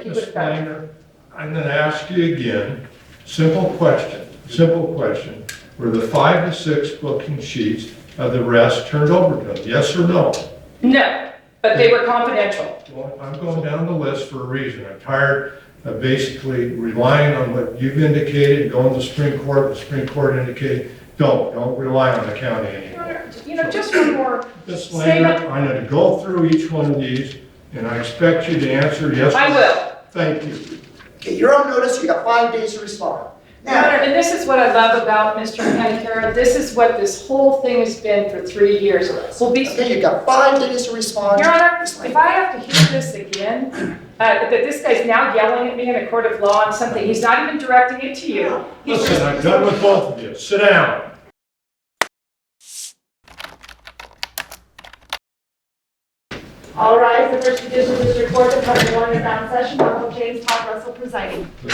he would have done. Minor, I'm going to ask you again, simple question. Were the 5 to 6 booking sheets of the rest turned over to him? Yes or no? No, but they were confidential. Well, I'm going down the list for a reason. I'm tired of basically relying on what you've indicated, going to the Supreme Court indicated, don't rely on the county anymore. You know, just one more Ms. Langer, statement. I'm going to go through each one of these, and I expect you to answer yes or no. I will. Thank you. Okay, you're on notice, you got 5 days to respond. Your Honor, Now, and this is what I love about Mr. Panicaro. This is what this whole thing has been for 3 years. We'll be, okay, you got 5 days to respond. Your Honor, Ms. Langer. if I have to hear this again, that this guy's now yelling at me in a court of law on something, he's not even directing it to you. He's Listen, just, I'm done with both of you. Sit down. All rise, the First Judicial District Court, Department 1 is now in session. Honorable James Todd Russell presiding. For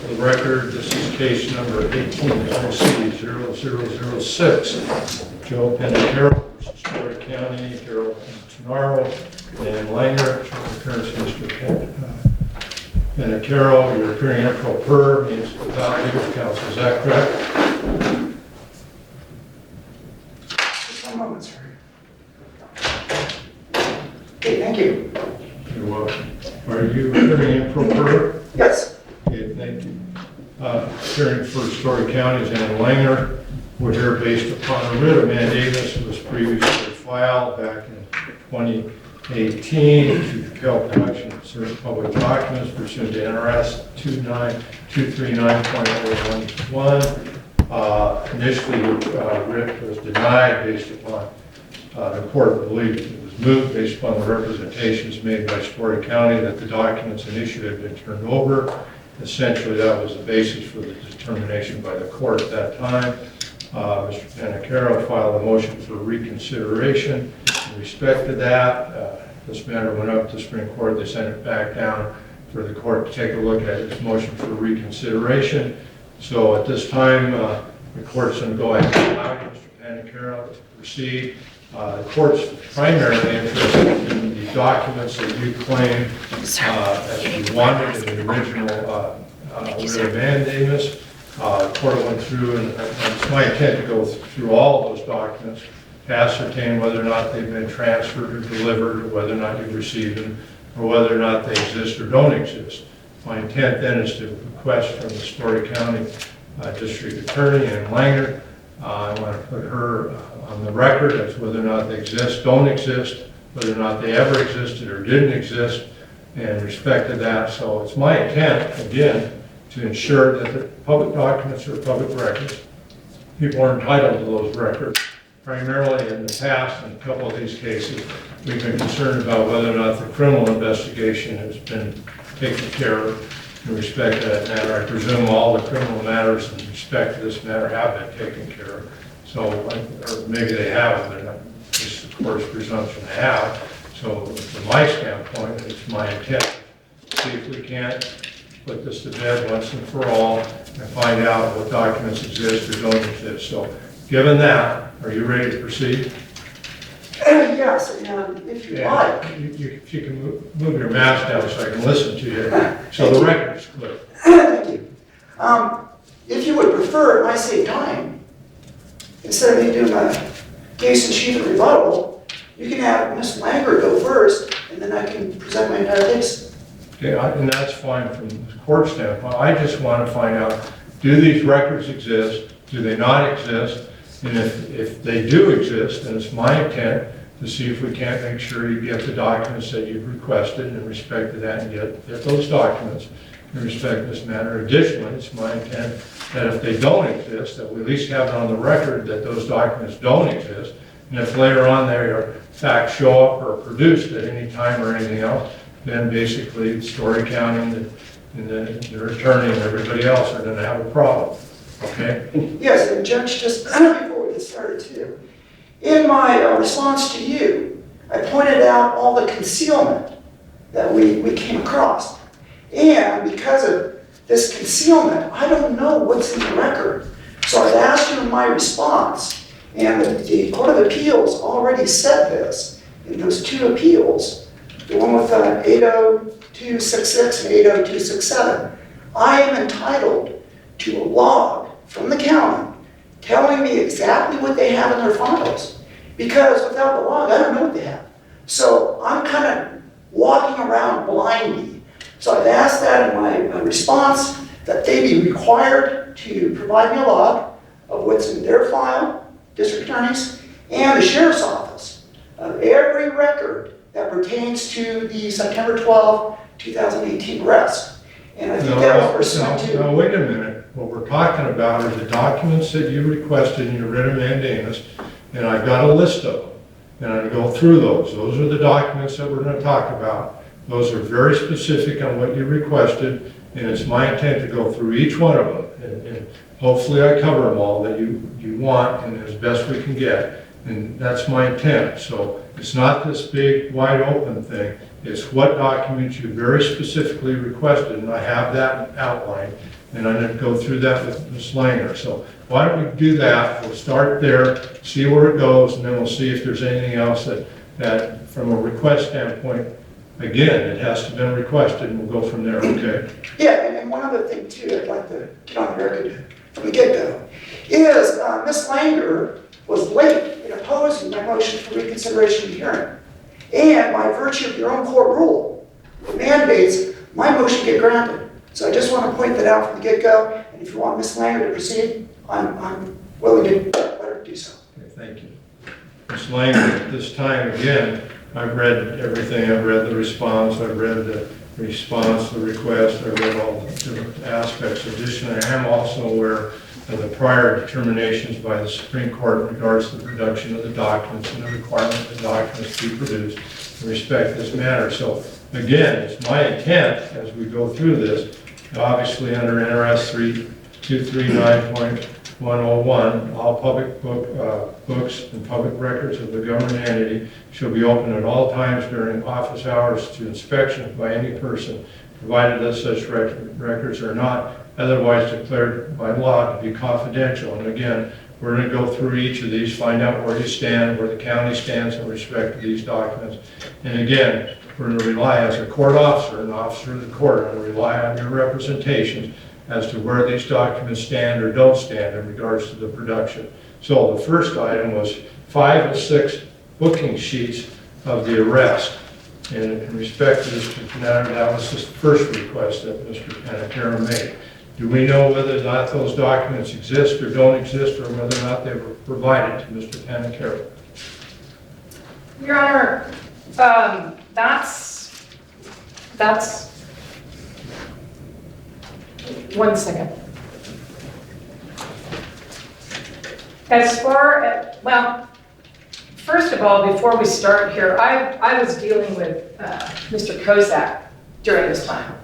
the record, this is case number 18-0006. Joe Panicaro versus Storey County, Carol Tenaro, and Langer. Appearance of Mr. Panicaro, you're appearing in pro per, means without legal counsel. Is that correct? Just 1 moment, sir. Okay, thank you. You're welcome. Are you appearing in pro per? Yes. Okay, thank you. Appearing for Storey County is Ann Langer. We're here based upon a writ of mandamus that was previously filed back in 2018 to compel production of certain public documents pursuant to NRS 29239.011. Initially, the writ was denied based upon the court believed it was moved based upon the representations made by Storey County that the documents in issue had been turned over. Essentially, that was the basis for the determination by the court at that time. Mr. Panicaro filed a motion for reconsideration. In respect to that, this matter went up to the Supreme Court. They sent it back down for the court to take a look at this motion for reconsideration. So at this time, the court's going to go ahead and allow Mr. Panicaro to proceed. The court's primarily interested in the documents that you claim that you wanted in the original writ of mandamus. The court went through, and it's my intent to go through all those documents to ascertain whether or not they've been transferred or delivered, or whether or not you've received them, or whether or not they exist or don't exist. My intent then is to request from the Storey County District Attorney, Ann Langer. I want to put her on the record as whether or not they exist, don't exist, whether or not they ever existed or didn't exist, in respect to that. So it's my intent, again, to ensure that the public documents are public records. People are entitled to those records. Primarily in the past, in a couple of these cases, we've been concerned about whether or not the criminal investigation has been taken care of in respect to that matter. I presume all the criminal matters in respect to this matter have been taken care of. So, or maybe they haven't, but it's the court's presumption they have. So from my standpoint, it's my intent to see if we can't put this to bed once and for all and find out what documents exist or don't exist. So given that, are you ready to proceed? Yes, and if you like. If you can move your mask down so I can listen to you, so the record's clear. Thank you. If you would prefer, I save time. Instead of me doing my case in chief and rebuttal, you can have Ms. Langer go first, and then I can present my entire case. Okay, and that's fine from the court standpoint. I just want to find out, do these records exist? Do they not exist? And if they do exist, then it's my intent to see if we can't make sure you get the documents that you've requested in respect to that and get those documents in respect to this matter. Additionally, it's my intent that if they don't exist, that we at least have it on the record that those documents don't exist. And if later on their facts show up or are produced at any time or anything else, then basically Storey County and their attorney and everybody else are going to have a problem. Okay? Yes, and Judge, just before we get started too, in my response to you, I pointed out all the concealment that we came across. And because of this concealment, I don't know what's in the record. So I've asked you in my response, and the Court of Appeals already said this in those 2 appeals, the one with 80266 and 80267, I am entitled to a log from the county telling me exactly what they have in their files. Because without the log, I don't know what they have. So I'm kind of walking around blindly. So I've asked that in my response, that they be required to provide me a log of what's in their file, district attorneys, and the sheriff's office, of every record that pertains to the September 12, 2018 arrest. And I think that was pursuant to... Now, wait a minute. What we're talking about are the documents that you requested in your writ of mandamus, and I've got a list of them. And I'm going to go through those. Those are the documents that we're going to talk about. Those are very specific on what you requested, and it's my intent to go through each one of them. And hopefully I cover them all that you want, and as best we can get. And that's my intent. So it's not this big, wide open thing. It's what documents you very specifically requested, and I have that outlined. And I'm going to go through that with Ms. Langer. So why don't we do that? We'll start there, see where it goes, and then we'll see if there's anything else that from a request standpoint, again, it has to have been requested, and we'll go from there, okay? Yeah, and one other thing too, I'd like to get on the record from the get-go, is Ms. Langer was late in opposing my motion for reconsideration of hearing. And by virtue of your own court rule, it mandates my motion get granted. So I just want to point that out from the get-go, and if you want Ms. Langer to proceed, I'm willing to let her do so. Okay, thank you. Ms. Langer, at this time, again, I've read everything. I've read the response. I've read the response, the request. I've read all the different aspects. Additionally, I am also aware of the prior determinations by the Supreme Court in regards to the production of the documents and the requirement that the documents be produced in respect to this matter. So, again, it's my intent as we go through this, obviously under NRS 3239.101, all public books and public records of the government entity shall be open at all times during office hours to inspection by any person, provided that such records are not otherwise declared by law to be confidential. And again, we're going to go through each of these, find out where you stand, where the county stands in respect to these documents. And again, we're going to rely as a court officer, an officer of the court, and rely on your representations as to where these documents stand or don't stand in regards to the production. So the first item was 5 of 6 booking sheets of the arrest. And in respect to this matter, that was the first request that Mr. Panicaro made. Do we know whether or not those documents exist or don't exist, or whether or not they were provided to Mr. Panicaro? Your Honor, that's, one second. As far as, well, first of all, before we start here, I was dealing with Mr. Kozak during this time.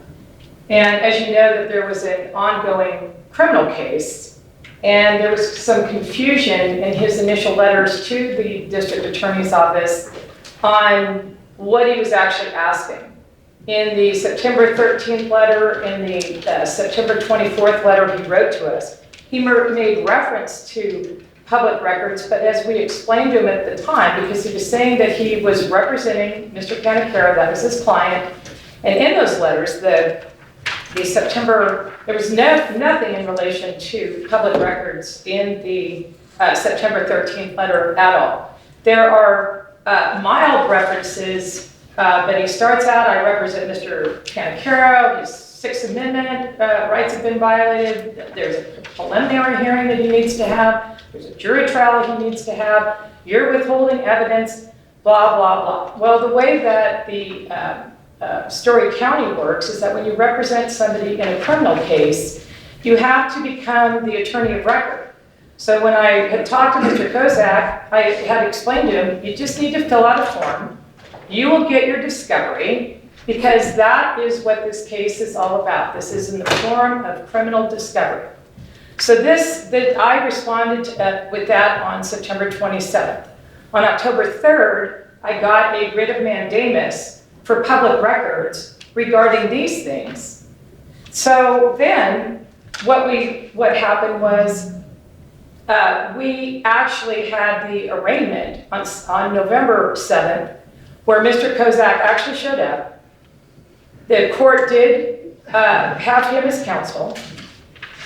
And as you know, that there was an ongoing criminal case, and there was some confusion in his initial letters to the district attorney's office on what he was actually asking. In the September 13th letter, in the September 24th letter he wrote to us, he made reference to public records, but as we explained to him at the time, because he was saying that he was representing Mr. Panicaro, that was his client, and in those letters, the September, there was nothing in relation to public records in the September 13th letter at all. There are mild references, but he starts out, I represent Mr. Panicaro, his Sixth Amendment rights have been violated, there's a preliminary hearing that he needs to have, there's a jury trial he needs to have, you're withholding evidence, blah, blah, blah. Well, the way that the Storey County works is that when you represent somebody in a criminal case, you have to become the attorney of record. So when I had talked to Mr. Kozak, I had explained to him, you just need to fill out a form, you will get your discovery, because that is what this case is all about. This is in the form of criminal discovery. So I responded with that on September 27th. On October 3rd, I got a writ of mandamus for public records regarding these things. So then, what happened was, we actually had the arraignment on November 7th, where Mr. Kozak actually showed up. The court did have him as counsel.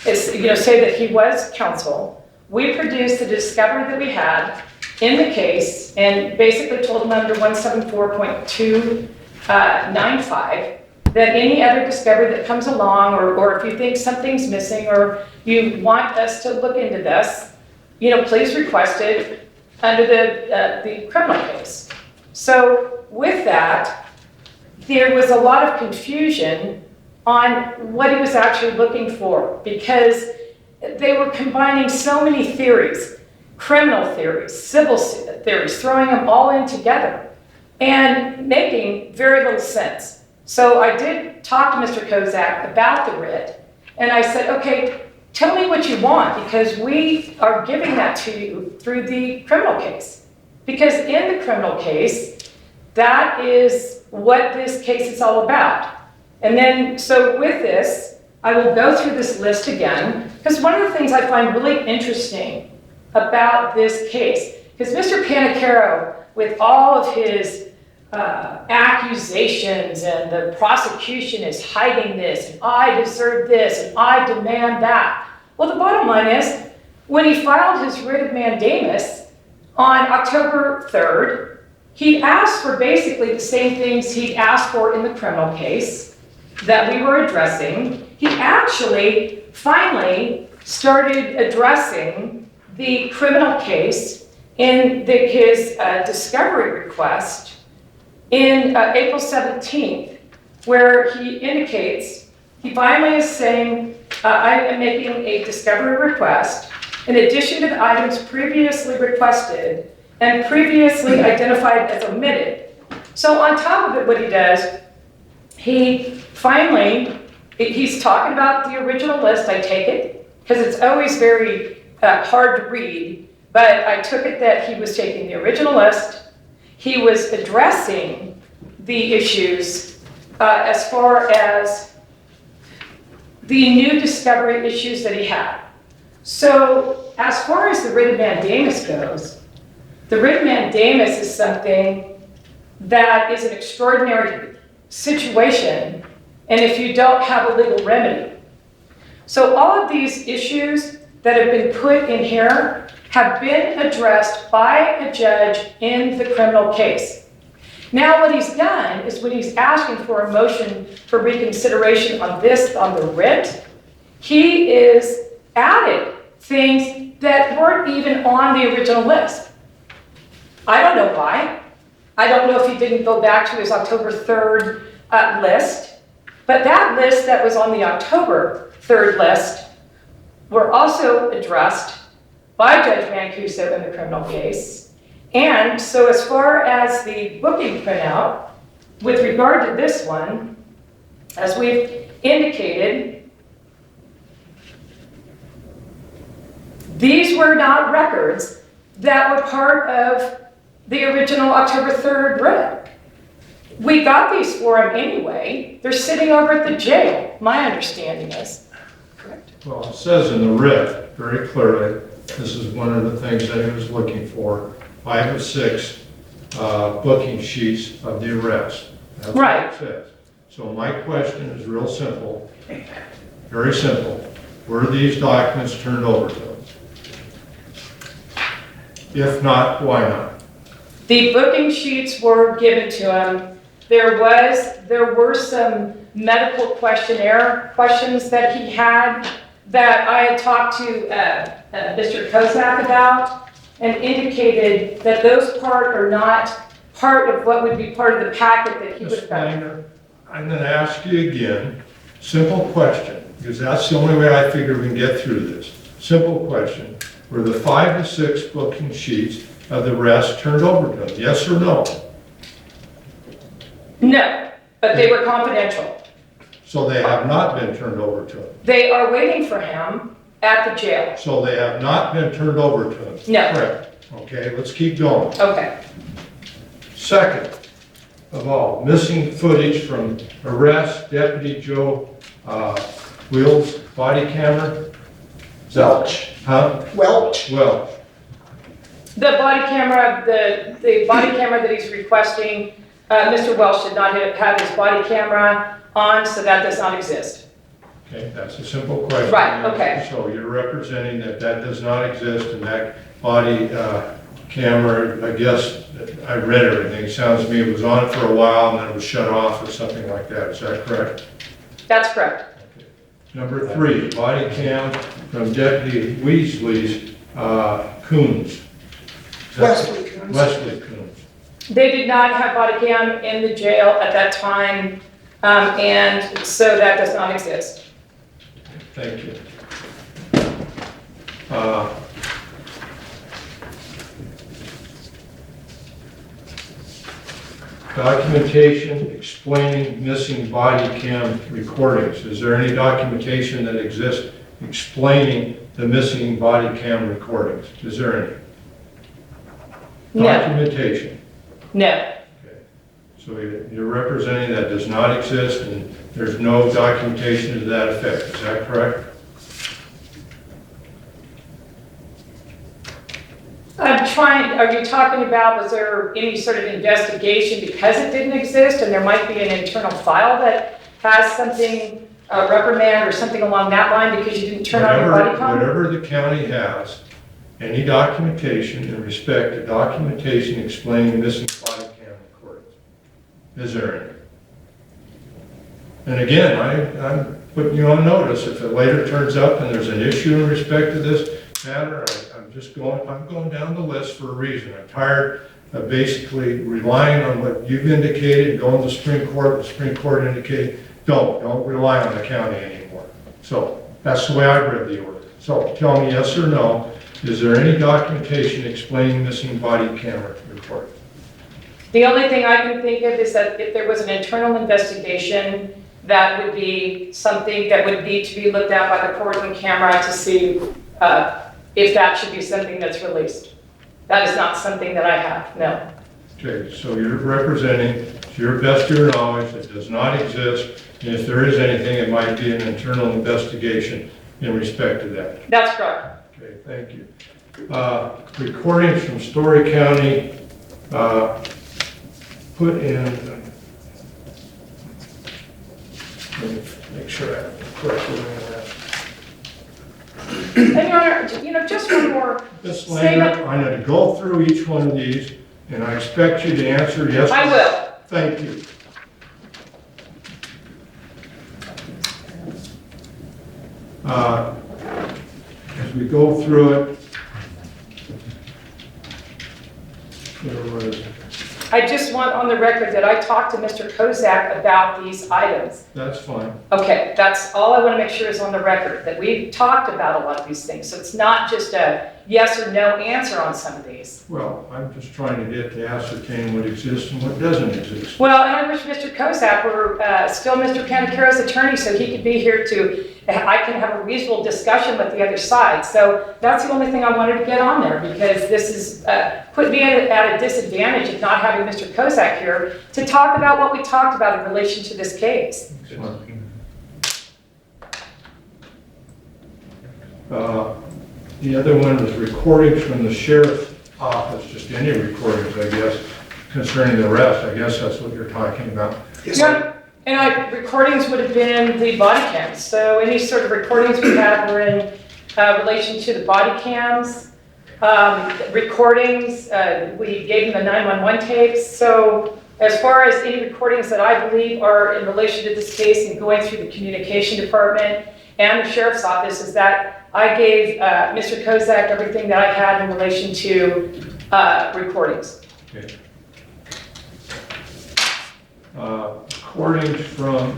Say that he was counsel. We produced the discovery that we had in the case and basically told him under 174.295 that any other discovery that comes along, or if you think something's missing, or you want us to look into this, please request it under the criminal case. So with that, there was a lot of confusion on what he was actually looking for, because they were combining so many theories, criminal theories, civil theories, throwing them all in together and making very little sense. So I did talk to Mr. Kozak about the writ, and I said, okay, tell me what you want, because we are giving that to you through the criminal case. Because in the criminal case, that is what this case is all about. And then, so with this, I will go through this list again, because one of the things I find really interesting about this case, because Mr. Panicaro, with all of his accusations, and the prosecution is hiding this, and I deserve this, and I demand that. Well, the bottom line is, when he filed his writ of mandamus on October 3rd, he asked for basically the same things he'd asked for in the criminal case that we were addressing. He actually finally started addressing the criminal case in his discovery request in April 17th, where he indicates, he finally is saying, I am making a discovery request in addition to the items previously requested and previously identified as omitted. So on top of it, what he does, he finally, he's talking about the original list, I take it, because it's always very hard to read, but I took it that he was taking the original list. He was addressing the issues as far as the new discovery issues that he had. So as far as the writ of mandamus goes, the writ of mandamus is something that is an extraordinary situation, and if you don't have a legal remedy. So all of these issues that have been put in here have been addressed by a judge in the criminal case. Now what he's done is, when he's asking for a motion for reconsideration on the writ, he is added things that weren't even on the original list. I don't know why. I don't know if he didn't go back to his October 3rd list, but that list that was on the October 3rd list were also addressed by Judge Mancuso in the criminal case. And so as far as the booking printout, with regard to this one, as we've indicated, these were not records that were part of the original October 3rd writ. We got these for him anyway. They're sitting over at the jail, my understanding is. Correct. Well, it says in the writ very clearly, this is one of the things that he was looking for, 5 of 6 booking sheets of the arrest. That's right. What it says. So my question is real simple, very simple. Were these documents turned over to him? If not, why not? The booking sheets were given to him. There were some medical questions that he had that I had talked to Mr. Kozak about, and indicated that those are not part of what would be part of the packet that he would have gotten. I'm going to ask you again, simple question, because that's the only way I figure we can get through this. Simple question. Were the 5 to 6 booking sheets of the arrest turned over to him? Yes or no? No, but they were confidential. So they have not been turned over to him? They are waiting for him at the jail. So they have not been turned over to him? No. Correct. Okay, let's keep going. Okay. Second of all, missing footage from arrest, Deputy Joe Wheels body camera. Welch. Huh? Welch. Well, The body camera, the body camera that he's requesting Mr. Walsh did not have his body camera on, so that does not exist. Okay, that's a simple question. Right, okay. So you're representing that does not exist, and that body camera, I guess, I read everything. It sounds to me it was on for a while and then it was shut off or something like that. Is that correct? That's correct. Okay. Number 3, body cam from Deputy Weasley's Coons. Wesley Coons. Wesley Coons. They did not have body cam in the jail at that time, and so that does not exist. Thank you. Documentation explaining missing body cam recordings. Is there any documentation that exists explaining the missing body cam recordings? Is there any? No. Documentation. No. Okay. So you're representing that does not exist and there's no documentation to that effect. Is that correct? I'm trying, are you talking about, was there any sort of investigation because it didn't exist and there might be an internal file that has something, a reprimand or something along that line because you didn't turn on your body cam? Whatever the county has, any documentation in respect to documentation explaining missing body cam recordings. Is there any? And again, I'm putting you on notice. If it later turns up and there's an issue in respect to this matter, I'm going down the list for a reason. I'm tired of basically relying on what you've indicated, going to the Supreme Court, the Supreme Court indicated, don't rely on the county anymore. So that's the way I read the order. So tell me yes or no, is there any documentation explaining missing body camera recording? The only thing I can think of is that if there was an internal investigation, that would be something that would need to be looked at by the court on camera to see if that should be something that's released. That is not something that I have, no. Okay, so you're representing, to your best of your knowledge, it does not exist, and if there is anything, it might be an internal investigation in respect to that. That's correct. Okay, thank you. Recordings from Storey County put in, let me make sure I have the correct wording on that. And Your Honor, just one more Ms. Langer, I'm going to go through each one of these, and I expect you to answer yes. I will. Thank you. As we go through it, there was, I just want on the record that I talked to Mr. Kozak about these items. that's fine. Okay, that's all I want to make sure is on the record, that we've talked about a lot of these things. So it's not just a yes or no answer on some of these. Well, I'm just trying to get to ascertain what exists and what doesn't exist. Well, and I wish Mr. Kozak were still Mr. Panicaro's attorney so he could be here I can have a reasonable discussion with the other side. So that's the only thing I wanted to get on there because this is put me at a disadvantage of not having Mr. Kozak here to talk about what we talked about in relation to this case. The other one was recordings from the sheriff's office, just any recordings, I guess, concerning the arrest. I guess that's what you're talking about. Yes, sir. And recordings would have been the body cams. So any sort of recordings we had were in relation to the body cams. Recordings, we gave them the 911 tapes. So as far as any recordings that I believe are in relation to this case and going through the communication department and the sheriff's office is that I gave Mr. Kozak everything that I had in relation to recordings. Okay. Recordings from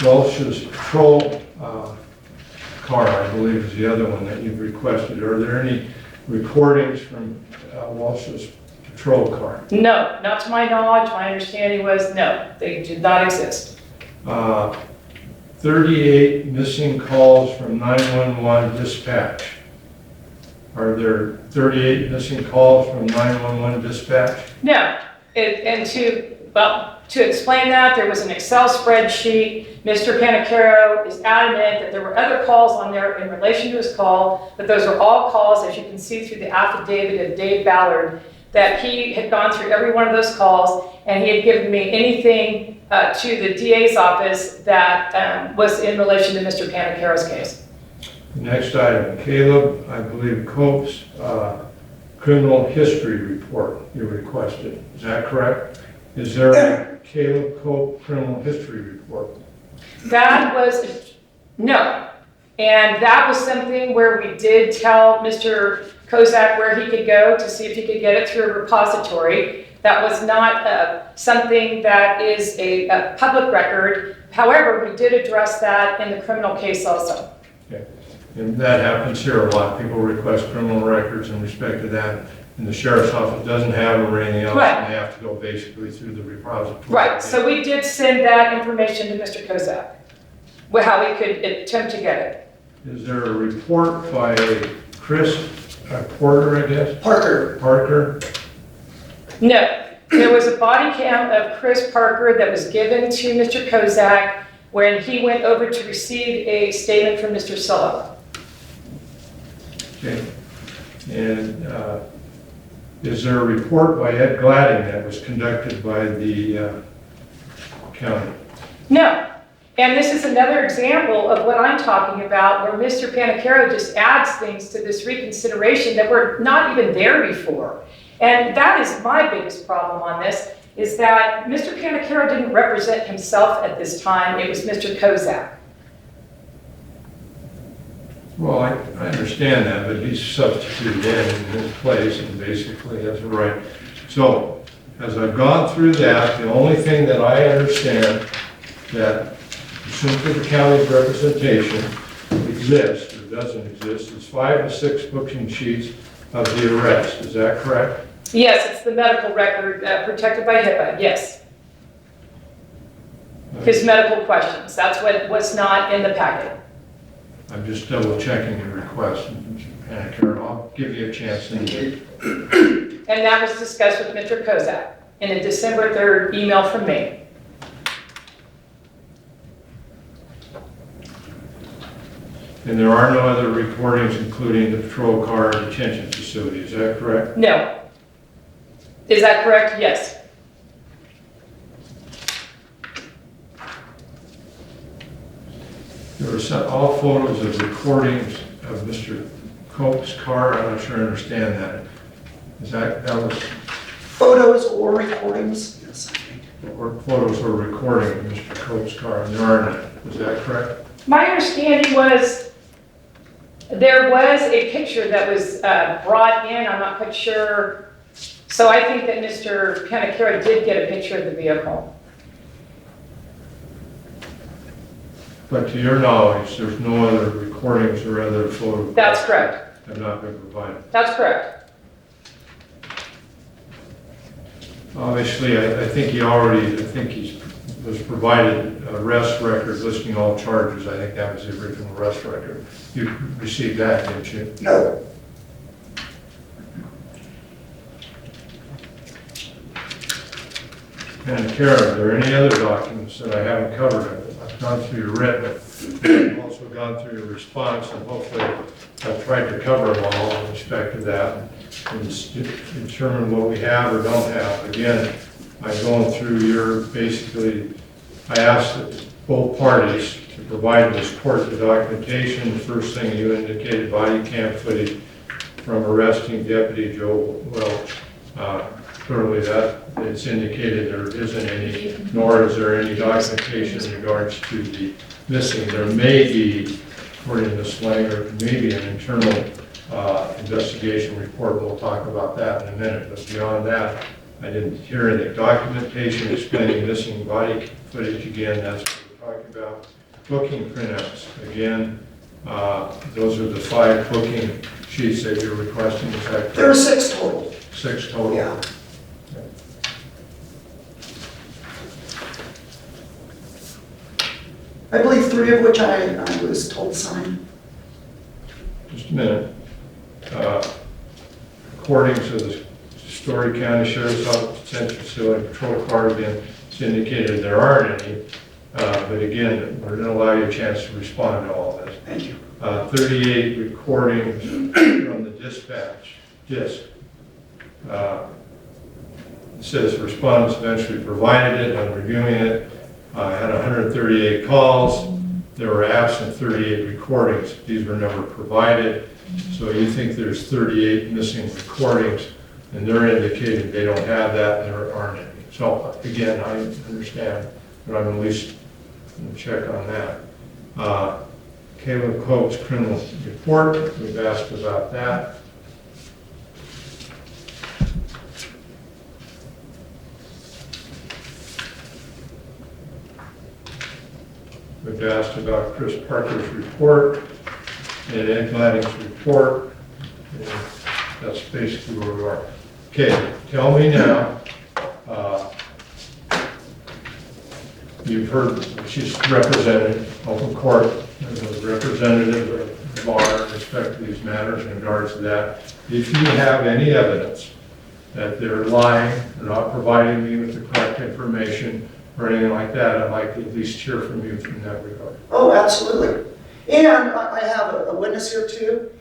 Walsh's patrol car, I believe is the other one that you've requested. Are there any recordings from Walsh's patrol car? No, not to my knowledge. My understanding was no, they did not exist. 38 missing calls from 911 dispatch. Are there 38 missing calls from 911 dispatch? No, to explain that, there was an Excel spreadsheet. Mr. Panicaro is adamant that there were other calls on there in relation to his call, but those were all calls, as you can see through the affidavit of Dave Ballard, that he had gone through every one of those calls, and he had given me anything to the DA's office that was in relation to Mr. Panicaro's case. Next item, Caleb, I believe Cope's criminal history report you requested. Is that correct? Is there a Caleb Cope criminal history report? That was, no. And that was something where we did tell Mr. Kozak where he could go to see if he could get it through a repository. That was not something that is a public record. However, we did address that in the criminal case also. Okay. And that happens here a lot. People request criminal records in respect to that. And the sheriff's office doesn't have them or anything else, Right. and they have to go basically through the repository. Right, so we did send that information to Mr. Kozak, how we could attempt to get it. Is there a report by Chris Porter, I guess? Parker? No, there was a body cam of Chris Parker that was given to Mr. Kozak when he went over to receive a statement from Mr. Sulla. Okay. And is there a report by Ed Gladding that was conducted by the county? No, and this is another example of what I'm talking about, where Mr. Panicaro just adds things to this reconsideration that were not even there before. And that is my biggest problem on this, is that Mr. Panicaro didn't represent himself at this time, it was Mr. Kozak. Well, I understand that, but he's substituted in his place and basically has a right. So, as I've gone through that, the only thing that I understand that pursuant to the county's representation exists or doesn't exist is 5 to 6 booking sheets of the arrest. Is that correct? Yes, it's the medical record protected by HIPAA, yes. His medical questions, that's what was not in the packet. I'm just double checking your request, Mr. Panicaro. I'll give you a chance. Thank you. And that was discussed with Mr. Kozak in a December 3rd email from me. And there are no other recordings, including the patrol car detention facility. Is that correct? No. Is that correct? Yes. There were all photos of recordings of Mr. Cope's car. I'm not sure I understand that. Is that was, Photos or recordings? Yes, I think. or photos or recording of Mr. Cope's car, and there are none. Is that correct? My understanding was there was a picture that was brought in, I'm not quite sure. So I think that Mr. Panicaro did get a picture of the vehicle. But to your knowledge, there's no other recordings or other photos. That's correct. Have not been provided. That's correct. Obviously, I think he was provided arrest records listing all charges. I think that was the original arrest record. You received that, didn't you? No. And Karen, are there any other documents that I haven't covered? I've gone through your written, I've also gone through your response, and hopefully I've tried to cover them all in respect to that and determine what we have or don't have. Again, I'm going through I asked both parties to provide this court the documentation. The first thing you indicated, body cam footage from arresting Deputy Joe Welch. Clearly that it's indicated there isn't any, nor is there any documentation in regards to the missing. There may be, according to this language, maybe an internal investigation report. We'll talk about that in a minute. But beyond that, I didn't hear any documentation explaining missing body footage. Again, that's what we're talking about. Booking printouts. Again, those are the 5 booking sheets that you're requesting. Is that correct? There are 6 total. 6 total. Yeah. I believe 3 of which I was told to sign. Just a minute. According to the Storey County Sheriff's Office Detention Facility Patrol Car, again, it's indicated there aren't any. But again, we're going to allow you a chance to respond to all this. Thank you. 38 recordings from the dispatch disc. It says respondents eventually provided it, on reviewing it, had 138 calls. There were absent 38 recordings. These were never provided. So you think there's 38 missing recordings, and they're indicating they don't have that, and there aren't any. So again, I understand, but I'm at least going to check on that. Caleb Cope's criminal report, we've asked about that. We've asked about Chris Parker's report and Ed Gladding's report. And that's basically where we are. Okay, tell me now. You've heard she's represented open court as a representative of the bar in respect to these matters in regards to that. If you have any evidence that they're lying, they're not providing me with the correct information or anything like that, I'd like to at least hear from you from that regard. Oh, absolutely. And I have a witness here too.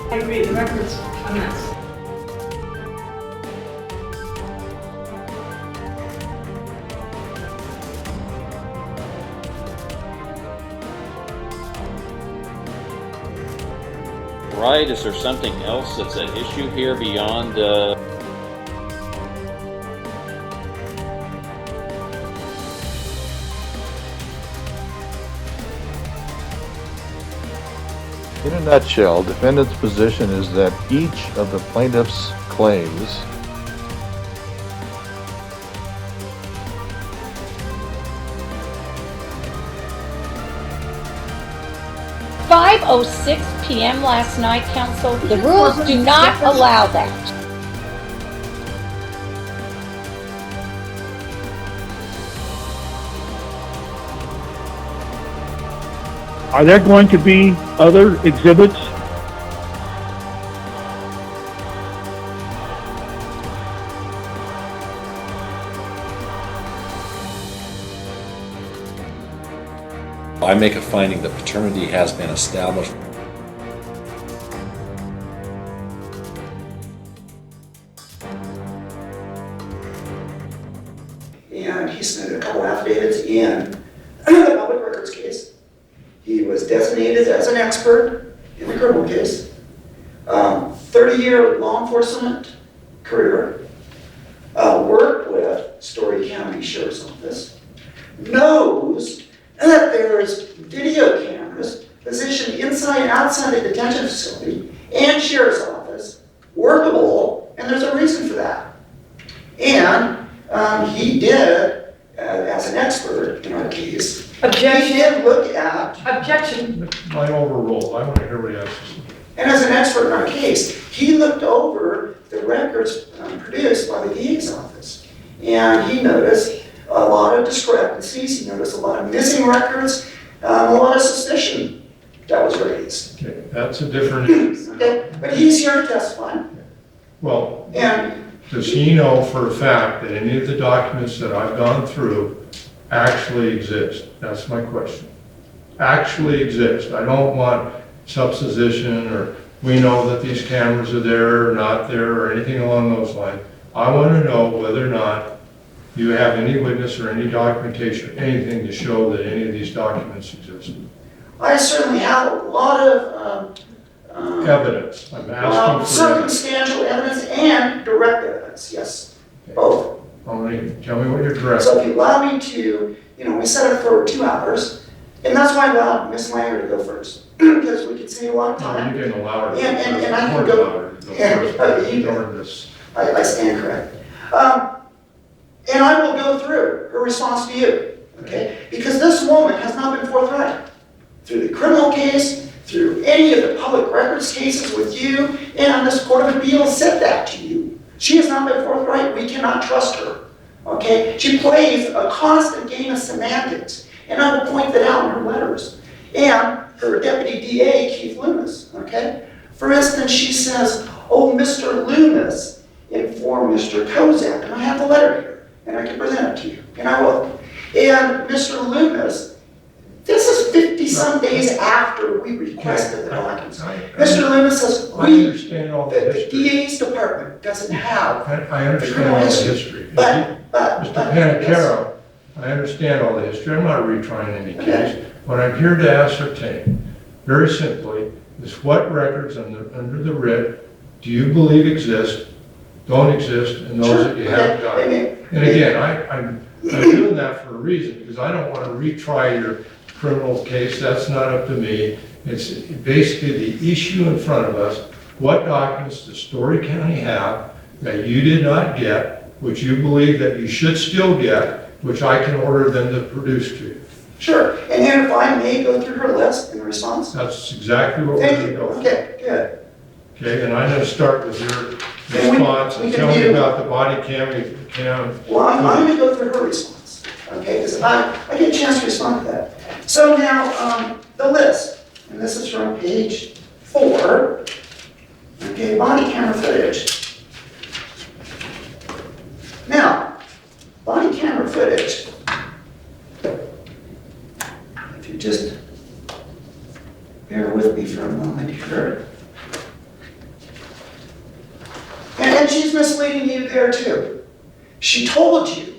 I agree, the record's a mess. Right, is there something else that's at issue here beyond, In a nutshell, defendant's position is that each of the plaintiff's claims (5:06 p.m. last night, Council. The rules do not allow that. Are there going to be other exhibits? I make a finding that paternity has been established. And he submitted a couple affidavits in the public records case. He was designated as an expert in the criminal case. 30-year law enforcement career. Worked with Storey County Sheriff's Office. Knows that there's video cameras positioned inside and outside the detention facility and Sheriff's Office, workable, and there's a reason for that. And he did, as an expert in our case, Objection. he did look at, Objection. Mine overruled. I want to hear what he has to say. and as an expert in our case, he looked over the records produced by the DA's office. and he noticed a lot of discrepancies, he noticed a lot of missing records, a lot of suspicion that was raised. Okay, that's a different issue. Okay, but he's here to testify, Well, and does he know for a fact that any of the documents that I've gone through actually exist? That's my question. Actually exist. I don't want supposition or we know that these cameras are there or not there or anything along those lines. I want to know whether or not you have any witness or any documentation, anything to show that any of these documents exist. I certainly have a lot of Evidence. I'm asking for evidence. circumstantial evidence and direct evidence, yes, both. Tell me what you're direct. So if you allow me to, we set it for 2 hours, and that's why I allowed Ms. Langer to go first, because we could save a lot of No, time. you didn't allow her. And I can Court go- allowed her to go Yeah, first. you- During this. I stand corrected. And I will go through her response to you, okay? Because this woman has not been forthright through the criminal case, through any of the public records cases with you, and this Court of Appeals said that to you. She has not been forthright. We cannot trust her, okay? She plays a constant game of semantics, and I will point that out in her letters. And her deputy DA, Keith Loomis, okay? For instance, she says, oh, Mr. Loomis informed Mr. Kozak, and I have the letter here, and I can present it to you, and I will. And Mr. Loomis, this is 50-some days after we requested the documents. Mr. Loomis says, I understand all the the history. DA's department doesn't have. I understand all the history. But, Mr. Panicaro, I understand all the history. I'm not retrying any case. What I'm here to ascertain, very simply, is what records under the writ do you believe exist, don't exist, and those that you haven't got. And again, I'm doing that for a reason, because I don't want to retry your criminal case. That's not up to me. It's basically the issue in front of us. What documents does Storey County have that you did not get, which you believe that you should still get, which I can order them to produce to you? Sure, and then if I may go through her list in response? That's exactly what we're Thank going to you, go for. okay, good. Okay, and I'm going to start with your Then response we and can tell me do- about the body cam. Well, I'm going to go through her response, okay, because I get a chance to respond to that. So now, the list, and this is from page 4, okay, body camera footage. Now, body camera footage, if you just bear with me for a moment here. And she's misleading you there too. She told you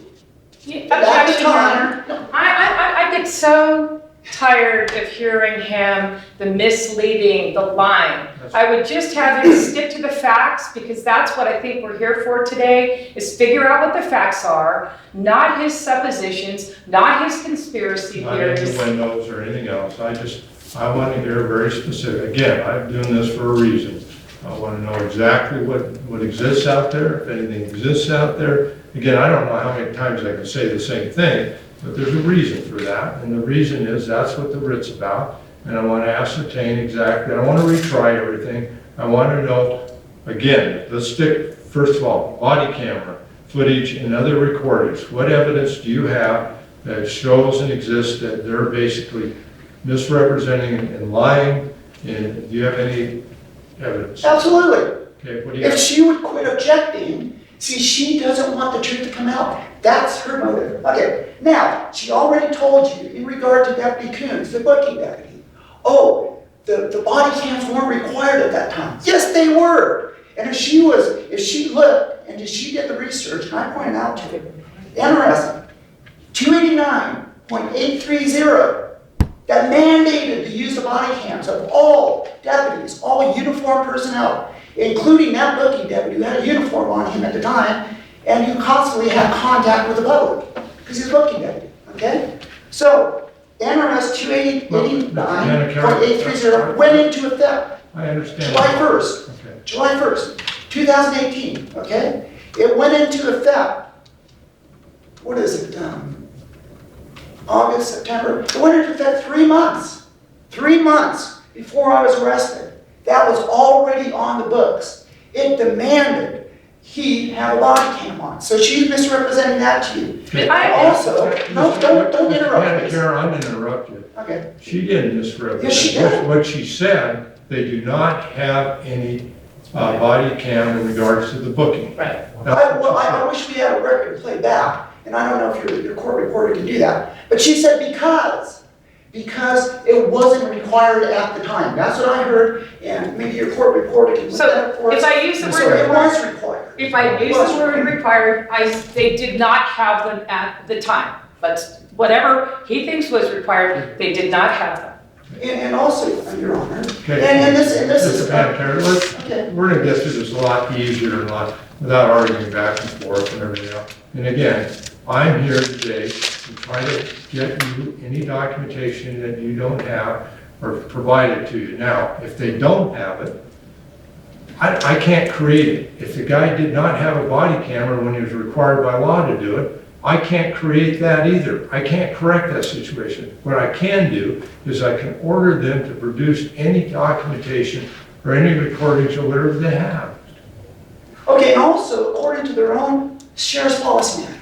Objection, Your Honor. I get so tired of hearing him, the misleading, the lying. I would just have him stick to the facts, because that's what I think we're here for today, is figure out what the facts are, not his suppositions, not his conspiracy Not theories. innuendos or anything else. I want to hear very specific. Again, I'm doing this for a reason. I want to know exactly what exists out there, if anything exists out there. Again, I don't know how many times I can say the same thing, but there's a reason for that. And the reason is that's what the writ's about. And I want to ascertain exactly, I don't want to retry everything. I want to know, again, let's stick, first of all, body camera footage and other recordings. What evidence do you have that shows and exists that they're basically misrepresenting and lying? And do you have any evidence? absolutely. Okay, what do you If have? she would quit objecting, see, she doesn't want the truth to come out. That's her motive. Okay, now, she already told you in regard to Deputy Coons, the booking deputy, oh, the body cams weren't required at that time. Yes, they were. And if she looked and she did the research, and I pointed out to you, interesting, 289.830, that mandated the use of body cams of all deputies, all uniformed personnel, including that booking deputy who had a uniform on him at the time and who constantly had contact with the public, because he's a booking deputy, okay? So, NRS 289.830 went into effect I understand. July 1st, Okay. July 1st, 2018, okay? It went into effect, what is it, August, September, it went into effect 3 months before I was arrested. That was already on the books. It demanded he had a body cam on. So she's misrepresenting that to you. Okay. Also, no, don't interrupt me. Karen, I'm gonna interrupt you. Okay. She didn't misrepresent. Yes, she did. What she said, they do not have any body cam in regards to the booking. Right. I wish we had a record to play back, and I don't know if your court reporter can do that. But she said because it wasn't required at the time. That's what I heard, and maybe your court reporter can look that up for us. If I use the So word it was required. If I use the word required, they did not have them at the time. But whatever he thinks was required, they did not have them. And also, Your Honor, Okay. and this is. Mr. Panicaro, Okay. we're gonna get through this a lot easier and without arguing back and forth and everything else. And again, I'm here today to try to get you any documentation that you don't have or provide it to you. Now, if they don't have it, I can't create it. If the guy did not have a body camera when he was required by law to do it, I can't create that either. I can't correct that situation. What I can do is I can order them to produce any documentation or any recordings or whatever they have. Okay, and also, according to their own sheriff's policy manual,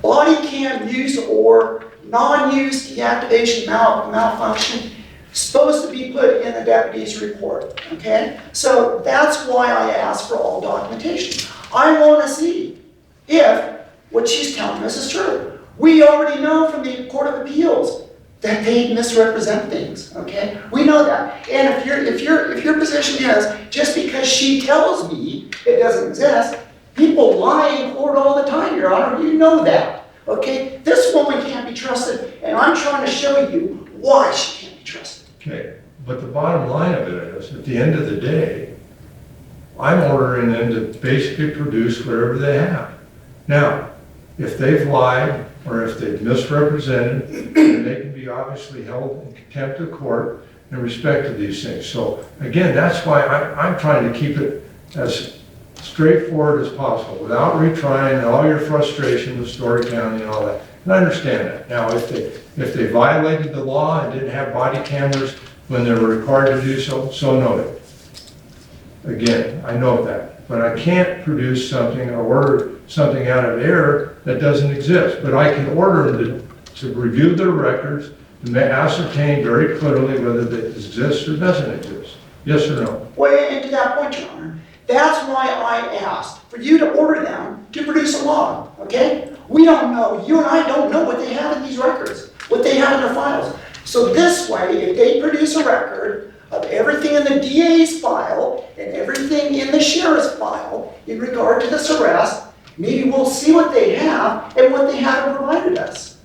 body cam use or non-use deactivation malfunction supposed to be put in the deputy's report, okay? So that's why I asked for all documentation. I want to see if what she's telling us is true. We already know from the Court of Appeals that they misrepresent things, okay? We know that. And if your position is just because she tells me it doesn't exist, people lie in court all the time, Your Honor. You know that, okay? This woman can't be trusted, and I'm trying to show you why she can't be trusted. Okay, but the bottom line of it is, at the end of the day, I'm ordering them to basically produce whatever they have. Now, if they've lied or if they've misrepresented, then they can be obviously held in contempt of court in respect to these things. So again, that's why I'm trying to keep it as straightforward as possible without retrying all your frustration with Storey County and all that. And I understand that. Now, if they violated the law and didn't have body cameras when they were required to do so, so noted. Again, I know that. But I can't produce something or order something out of error that doesn't exist. But I can order them to review their records and ascertain very clearly whether it exists or doesn't exist. Yes or no? Well, and to that point, Your Honor, that's why I asked for you to order them to produce a log, okay? We don't know, you and I don't know what they have in these records, what they have in their files. So this way, if they produce a record of everything in the DA's file and everything in the sheriff's file in regard to this arrest, maybe we'll see what they have and what they haven't provided us.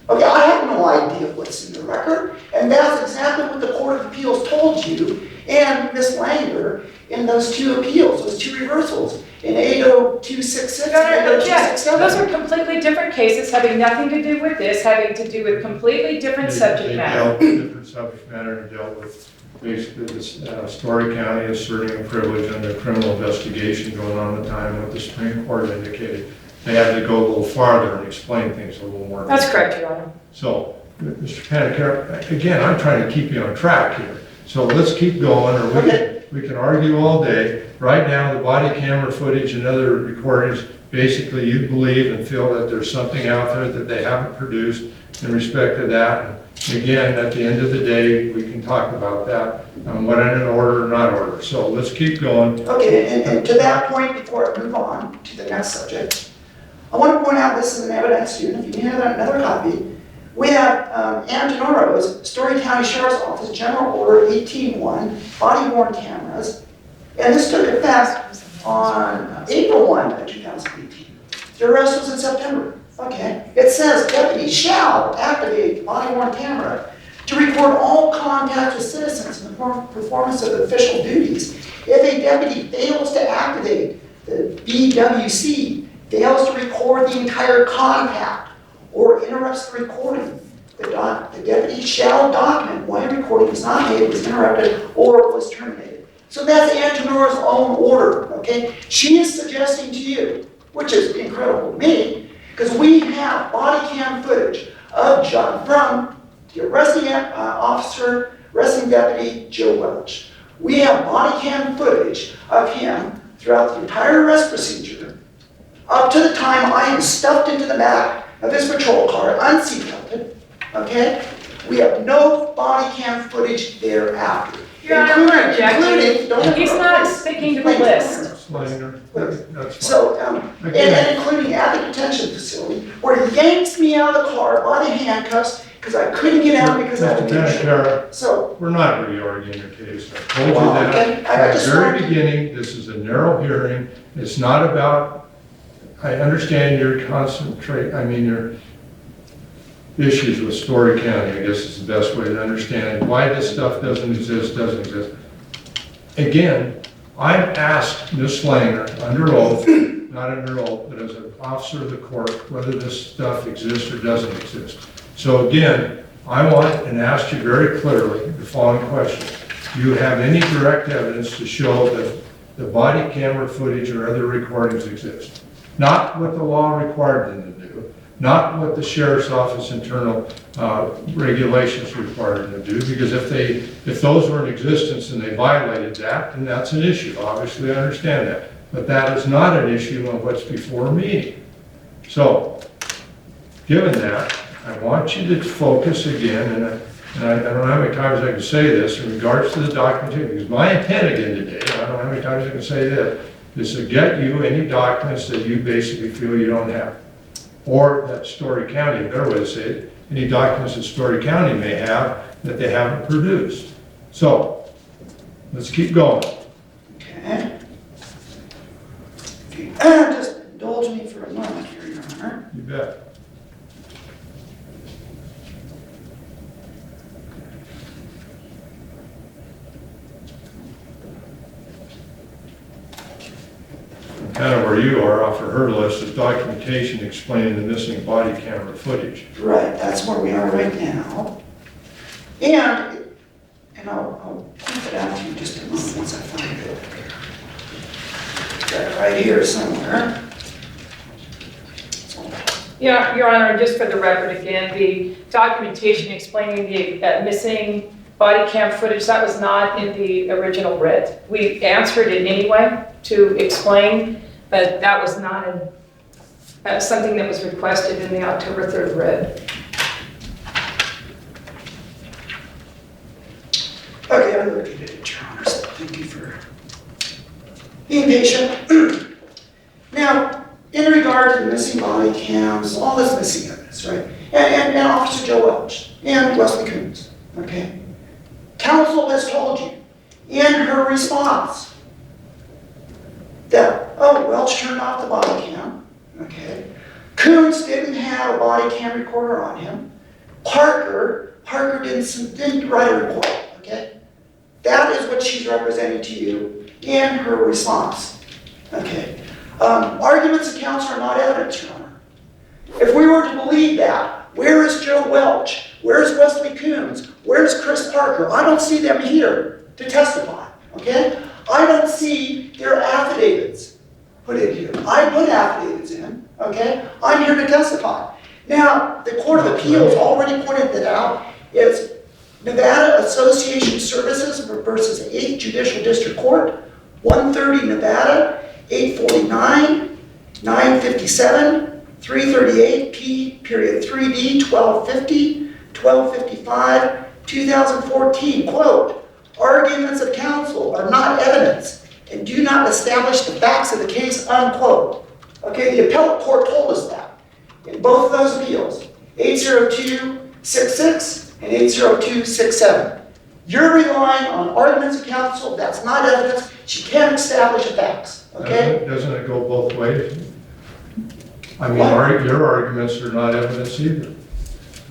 Okay, I have no idea what's in the record, and that's exactly what the Court of Appeals told you and Ms. Langer in those two appeals, those two reversals, in 80266 and 80267. Those are completely different cases, having nothing to do with this, having to do with completely different subject matter. They dealt with different subject matter and dealt with basically this Storey County asserting a privilege under criminal investigation going on at the time, what the Supreme Court indicated. They had to go a little farther and explain things a little more. That's correct, Your Honor. So, Mr. Panicaro, again, I'm trying to keep you on track here. So let's keep going, or we can argue all day. Right now, the body camera footage and other recordings, basically you believe and feel that there's something out there that they haven't produced in respect to that. And again, at the end of the day, we can talk about that, what in order or not order. So let's keep going. Okay, and to that point, before I move on to the next subject, I want to point out this is an evidence student. If you need another copy, we have Antonoro's Storey County Sheriff's Office General Order 18-1 body-worn cameras, and this took effect on April 1, 2018. The arrest was in September. Okay, it says deputies shall activate the body-worn camera to record all contact with citizens in the performance of official duties. If a deputy fails to activate the BWC, fails to record the entire contact, or interrupts the recording, the deputy shall document when a recording is not made, was interrupted, or was terminated. So that's Antonoro's own order, okay? She is suggesting to you, which is incredible to me, because we have body cam footage of John from the arresting officer, arresting deputy Joe Welch. We have body cam footage of him throughout the entire arrest procedure, up to the time I am stuffed into the back of his patrol car, unseatbelted, okay? We have no body cam footage thereafter. Your Honor, we're objecting. don't He's not sticking to the Please, list. Slater, that's fine. So, and including at the detention facility, where he yanks me out of the car by the handcuffs because I couldn't get out because I had Mr. to be Panicaro, So, we're not really arguing your case. I told you Well, that okay. I at the just very wanted to- beginning. This is a narrow hearing. It's not about, I understand your your issues with Storey County, I guess is the best way to understand why this stuff doesn't exist. Again, I've asked Ms. Slanger under oath, not under oath, but as an officer of the court, whether this stuff exists or doesn't exist. So again, I want and ask you very clearly the following question. Do you have any direct evidence to show that the body camera footage or other recordings exist? Not what the law required them to do, not what the sheriff's office internal regulations required them to do, because if those were in existence and they violated that, then that's an issue. Obviously, I understand that. But that is not an issue on what's before me. So, given that, I want you to focus again, and I don't know how many times I can say this in regards to the documentation, because my intent again today, I don't know how many times I can say this, is to get you any documents that you basically feel you don't have. Or that Storey County, a better way to say it, any documents that Storey County may have that they haven't produced. So, let's keep going. okay. Just indulge me for a moment here, Your Honor. You bet. Kind of where you are off of her list is documentation explaining the missing body camera footage. Right, that's where we are right now. And I'll point it out to you just a moment once I find it. Got it right here somewhere. Yeah, Your Honor, just for the record again, the documentation explaining the missing body cam footage, that was not in the original writ. We answered it anyway to explain, but that was not something that was requested in the October 3rd writ. Okay, I looked at it, Your Honor, so thank you for being patient. Now, in regard to the missing body cams, all this missing evidence, right? And Officer Joe Welch and Wesley Coons, okay? Counsel has told you in her response that, oh, Welch turned off the body cam, okay? Coons didn't have a body cam recorder on him. Parker didn't write a report, okay? That is what she's representing to you in her response, okay? Arguments of counsel are not evidence, Your Honor. If we were to believe that, where is Joe Welch? Where's Wesley Coons? Where's Chris Parker? I don't see them here to testify, okay? I don't see their affidavits put in here. I put affidavits in, okay? I'm here to testify. Now, the Court of Appeals already pointed that out. It's Nevada Association Services versus 8th Judicial District Court, 130 Nevada, 849, 957, 338, P, period 3D, 1250, 1255, 2014, quote, arguments of counsel are not evidence and do not establish the facts of the case, unquote. Okay, the appellate court told us that in both of those appeals, 80266 and 80267. You're relying on arguments of counsel, that's not evidence, she can't establish the facts, okay? Doesn't it go both ways? I mean, What? your arguments are not evidence either.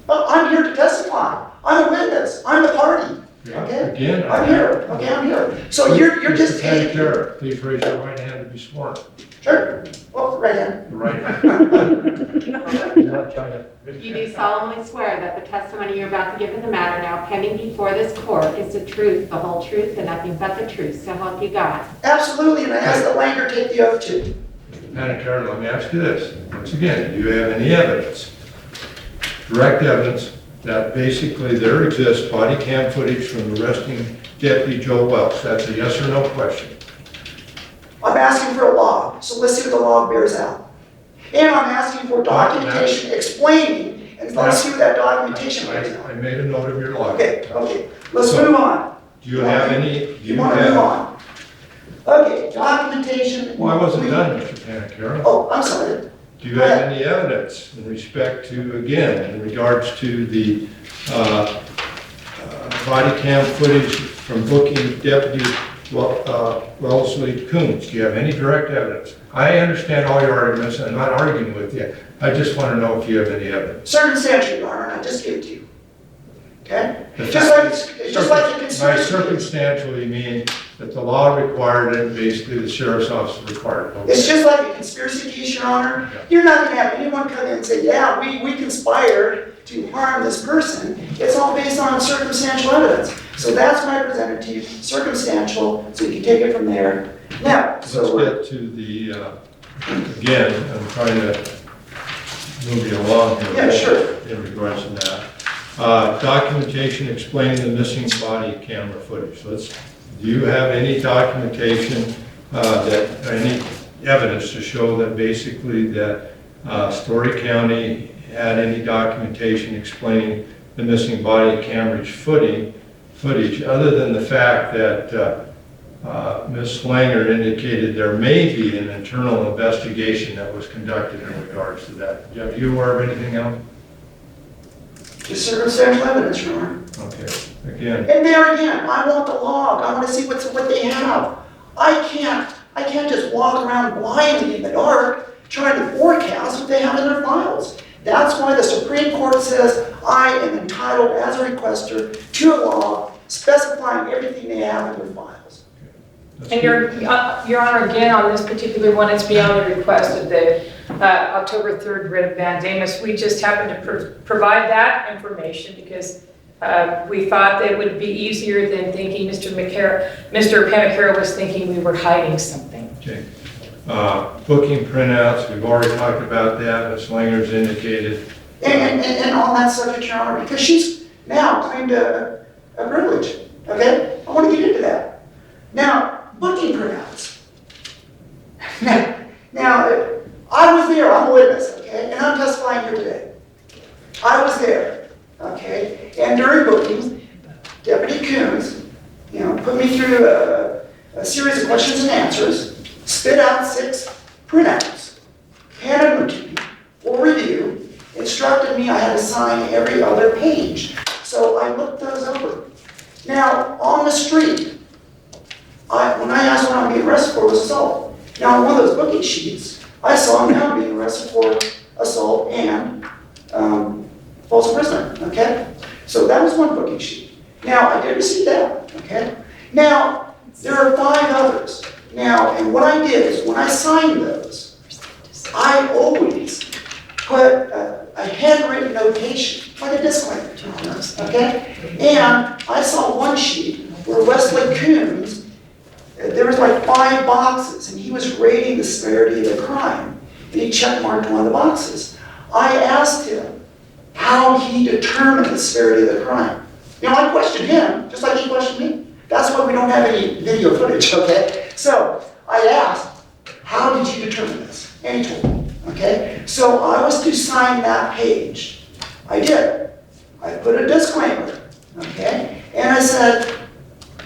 Well, I'm here to testify. I'm a witness. I'm the party. Okay? Again, I'm here. Okay, I'm here. So you're just Mr. taking. Panicaro, please raise your right hand to be sworn. Sure. Well, right hand. The right hand. You do solemnly swear that the testimony you're about to give in the matter now pending before this court is the truth, the whole truth, and nothing but the truth, so help you God. Absolutely, and I ask that Langer take the oath too. Panicaro, let me ask you this. Once again, do you have any evidence, direct evidence, that basically there exists body cam footage from arresting Deputy Joe Welch? That's a yes or no question. I'm asking for a log, so let's see what the log bears out. And I'm asking for documentation explaining, and let's see what that documentation bears out. I made a note of your log. Okay, let's move on. Do you have any, do you want to move have? on? Okay, documentation. Well, I wasn't done, Mr. Panicaro. Oh, I'm sorry. Do you have any evidence in respect to, again, in regards to the body cam footage from booking Deputy Wellesley Coons? Do you have any direct evidence? I understand all your arguments, and I'm not arguing with you. I just want to know if you have any evidence. Circumstantial, Your Honor, I just gave it to you. Okay? Just like the conspiracy. By circumstantial, you mean that the law required it, basically the sheriff's office required it. Okay. It's just like a conspiracy case, Your Honor. Yeah. You're not going to have anyone come in and say, yeah, we conspired to harm this person. It's all based on circumstantial evidence. So that's what I presented to you, circumstantial, so you can take it from there. Now, so let's get to the, again, I'm trying to move you along here. Yeah, sure. In regards to that. Documentation explaining the missing body camera footage. Do you have any documentation, any evidence to show that basically that Storey County had any documentation explaining the missing body camera footage, other than the fact that Ms. Slanger indicated there may be an internal investigation that was conducted in regards to that? Are you aware of anything else? just circumstantial evidence, Your Honor. Okay, again. And there again, I want the log. I want to see what they have. I can't just walk around blindly in the dark trying to forecast what they have in their files. That's why the Supreme Court says I am entitled as a requester to a log specifying everything they have in their files. And Your Honor, again, on this particular one, it's beyond the request of the October 3rd writ of mandamus. We just happened to provide that information because we thought that it would be easier than thinking Mr. Panicaro was thinking we were hiding something. Okay. Booking printouts, we've already talked about that. Ms. Slanger's indicated. And on that subject, Your Honor, because she's now claimed a privilege, okay? I want to get into that. Now, booking printouts. Now, I was there, I'm a witness, okay? And I'm testifying here today. I was there, okay? And during bookings, Deputy Coons, put me through a series of questions and answers, spit out 6 printouts, handed them to me for review, instructed me I had to sign every other page. So I looked those over. Now, on the street, when I asked what I'm being arrested for, it was assault. Now, on one of those booking sheets, I saw him now being arrested for assault and false imprisonment, okay? So that was one booking sheet. Now, I did receive that, okay? Now, there are 5 others. Now, and what I did is when I signed those, I always put a handwritten notation, like a disclaimer, okay? And I saw one sheet where Wesley Coons, there was like 5 boxes, and he was rating the severity of the crime, and he checkmarked one of the boxes. I asked him how he determined the severity of the crime. I questioned him, just like he questioned me. That's why we don't have any video footage, okay? So I asked, how did you determine this? And he told me, okay? So I was to sign that page. I did. I put a disclaimer, okay? And I said,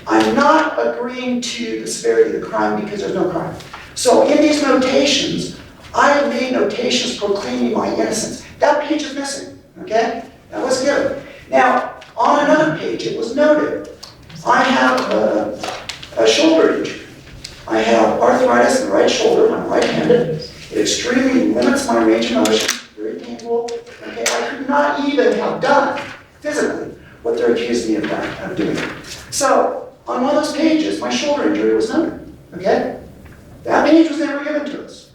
I'm not agreeing to the severity of the crime because there's no crime. So in these notations, I have made notations proclaiming my innocence. That page is missing, okay? That was good. Now, on another page, it was noted, I have a shoulder injury. I have arthritis in the right shoulder, I'm right-handed. It extremely limits my range of motion, very painful. Okay, I could not even have done physically what they're accusing me of doing. So, on one of those pages, my shoulder injury was noted, okay? That page was never given to us.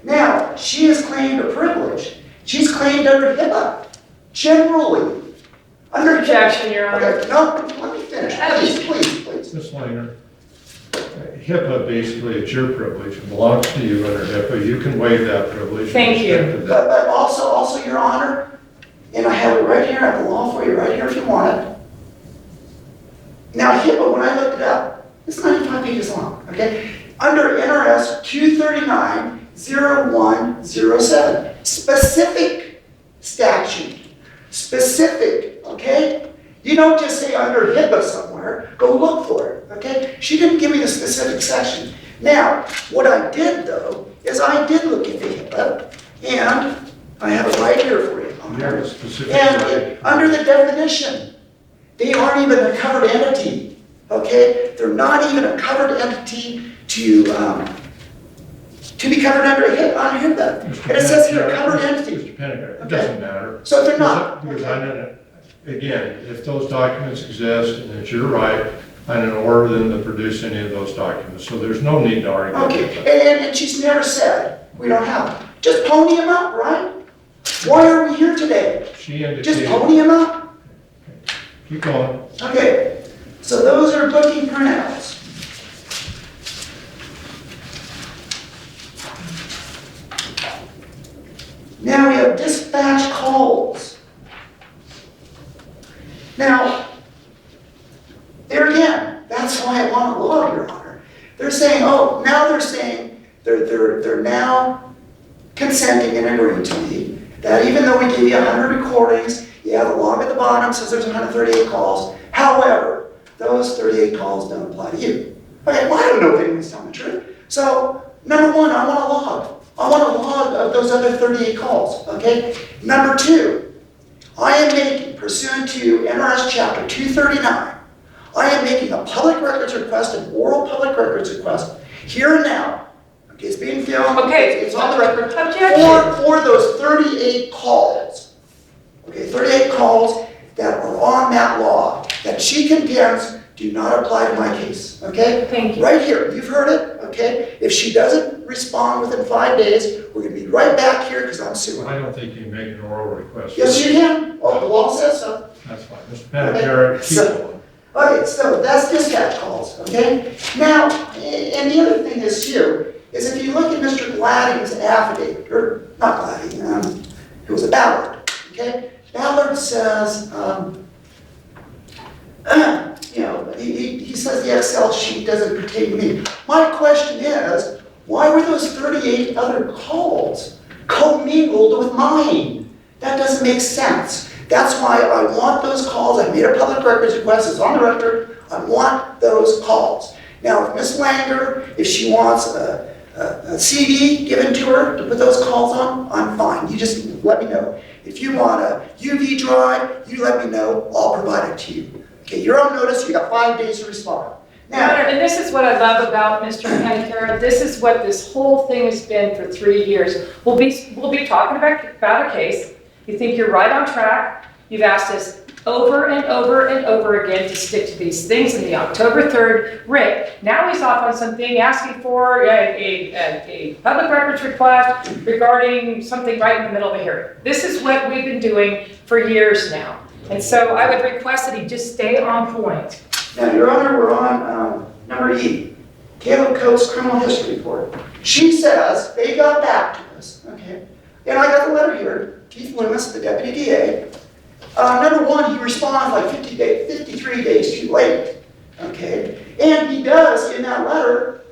Now, she has claimed a privilege. She's claimed under HIPAA, generally. Under Objection, Your Honor. Okay, no, let me finish. Please. Ms. Slanger, HIPAA basically it's your privilege. It belongs to you under HIPAA. You can waive that privilege. Thank you. But also, Your Honor, and I have it right here, I have the law for you right here if you want it. Now, HIPAA, when I looked it up, it's 95 pages long, okay? under NRS 239-0107. Specific statute. Specific, okay? You don't just say under HIPAA somewhere, go look for it, okay? She didn't give me the specific section. Now, what I did though, is I did look into HIPAA, and I have it right here for you. Yeah, specific. And under the definition, they aren't even a covered entity, okay? They're not even a covered entity to be covered under HIPAA. And it says here, covered entity. Mr. Panicaro, it doesn't matter. So they're not. Because I know, again, if those documents exist and that you're right, I don't order them to produce any of those documents. So there's no need to argue. Okay, and she's never said we don't have them. Just pony them up, right? Why are we here today? She indicated. Just pony them up? Keep going. Okay, so those are booking printouts. Now we have dispatch calls. Now, there again, that's why I want a log, Your Honor. They're saying, oh, now they're saying they're now consenting and agreeing to me that even though we give you 100 recordings, yeah, the log at the bottom says there's 138 calls. However, those 38 calls don't apply to you. Okay, well, I don't know if anyone's telling the truth. So, number one, I want a log. I want a log of those other 38 calls, okay? Number two, I am making, pursuant to NRS Chapter 239, I am making a public records request, an oral public records request, here and now. Okay, it's being filmed. Okay. It's on the record. Objection. For those 38 calls. Okay, 38 calls that are on that law that she condemns do not apply to my case. Okay? Thank you. Right here, you've heard it. Okay? If she doesn't respond within 5 days, we're going to be right back here because I'm suing. I don't think you can make an oral request. Yes, you can. Oh, the law says so. That's fine. Mr. Panicaro, keep going. Okay, so that's dispatch calls, okay? Now, and the other thing is too, is if you look at Mr. Gladding's affidavit, or not Gladding, it was a Ballard, okay? Ballard says, you know, he says the Excel sheet doesn't pertain to me. My question is, why were those 38 other calls commingled with mine? That doesn't make sense. That's why I want those calls. I made a public records request. It's on the record. I want those calls. Now, if Ms. Langer, if she wants a CD given to her to put those calls on, I'm fine. You just let me know. If you want a UV drive, you let me know. I'll provide it to you. Okay, you're on notice. You got 5 days to respond. Now, And this is what I love about Mr. Panicaro. This is what this whole thing has been for 3 years. We'll be talking about a case. You think you're right on track. You've asked us over and over and over again to stick to these things. In the October 3rd, Rick, now he's off on something asking for a public records request regarding something right in the middle of a hearing. This is what we've been doing for years now. And so I would request that he just stay on point. Now, Your Honor, we're on number E, Caleb Coates Criminal History Report. She says they got back to us, okay? And I got the letter here. Keith Loomis, the deputy DA. Number one, he responds like 53 days too late, okay? And he does, in that letter,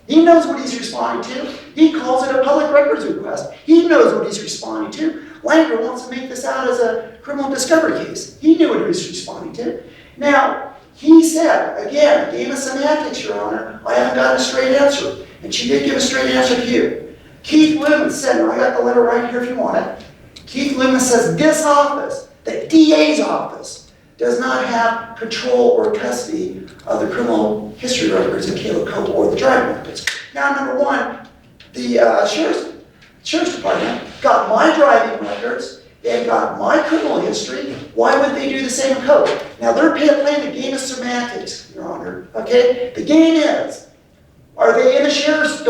he knows what he's responding to. He calls it a public records request. He knows what he's responding to. Langer wants to make this out as a criminal discovery case. He knew what he was responding to. Now, he said, again, game of semantics, Your Honor, I haven't gotten a straight answer. And she did give a straight answer to you. Keith Loomis said, and I got the letter right here if you want it. Keith Loomis says this office, the DA's office, does not have control or custody of the criminal history records in Caleb Coates or the driving records. Now, number one, the Sheriff's Department got my driving records, they got my criminal history. Why would they do the same code? Now, they're playing the game of semantics, Your Honor, okay? The game is, are they in the sheriff's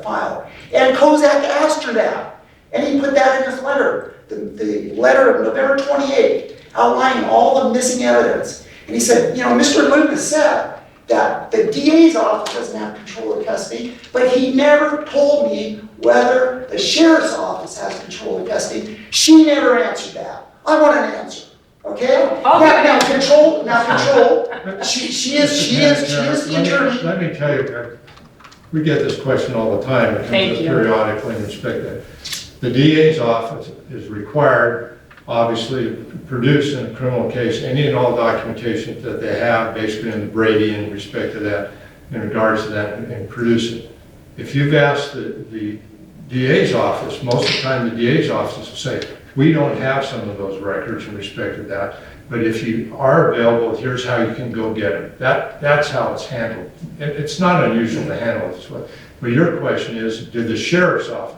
file? And Kozak asked her that. And he put that in his letter, the letter of November 28th, outlining all the missing evidence. And he said, you know, Mr. Loomis said that the DA's office doesn't have control of custody, but he never told me whether the sheriff's office has control of custody. She never answered that. I want an answer. okay? Okay. Now control, she is the attorney. Let me tell you, we get this question all the time. It Thank comes up you. periodically in respect to the DA's office is required, obviously, to produce in a criminal case any and all documentation that they have, basically in the Brady in respect to that, in regards to that, and produce it. If you've asked the DA's office, most of the time the DA's office will say, we don't have some of those records in respect to that, but if you are available, here's how you can go get them. That's how it's handled. It's not unusual to handle it this way. But your question is, did the sheriff's office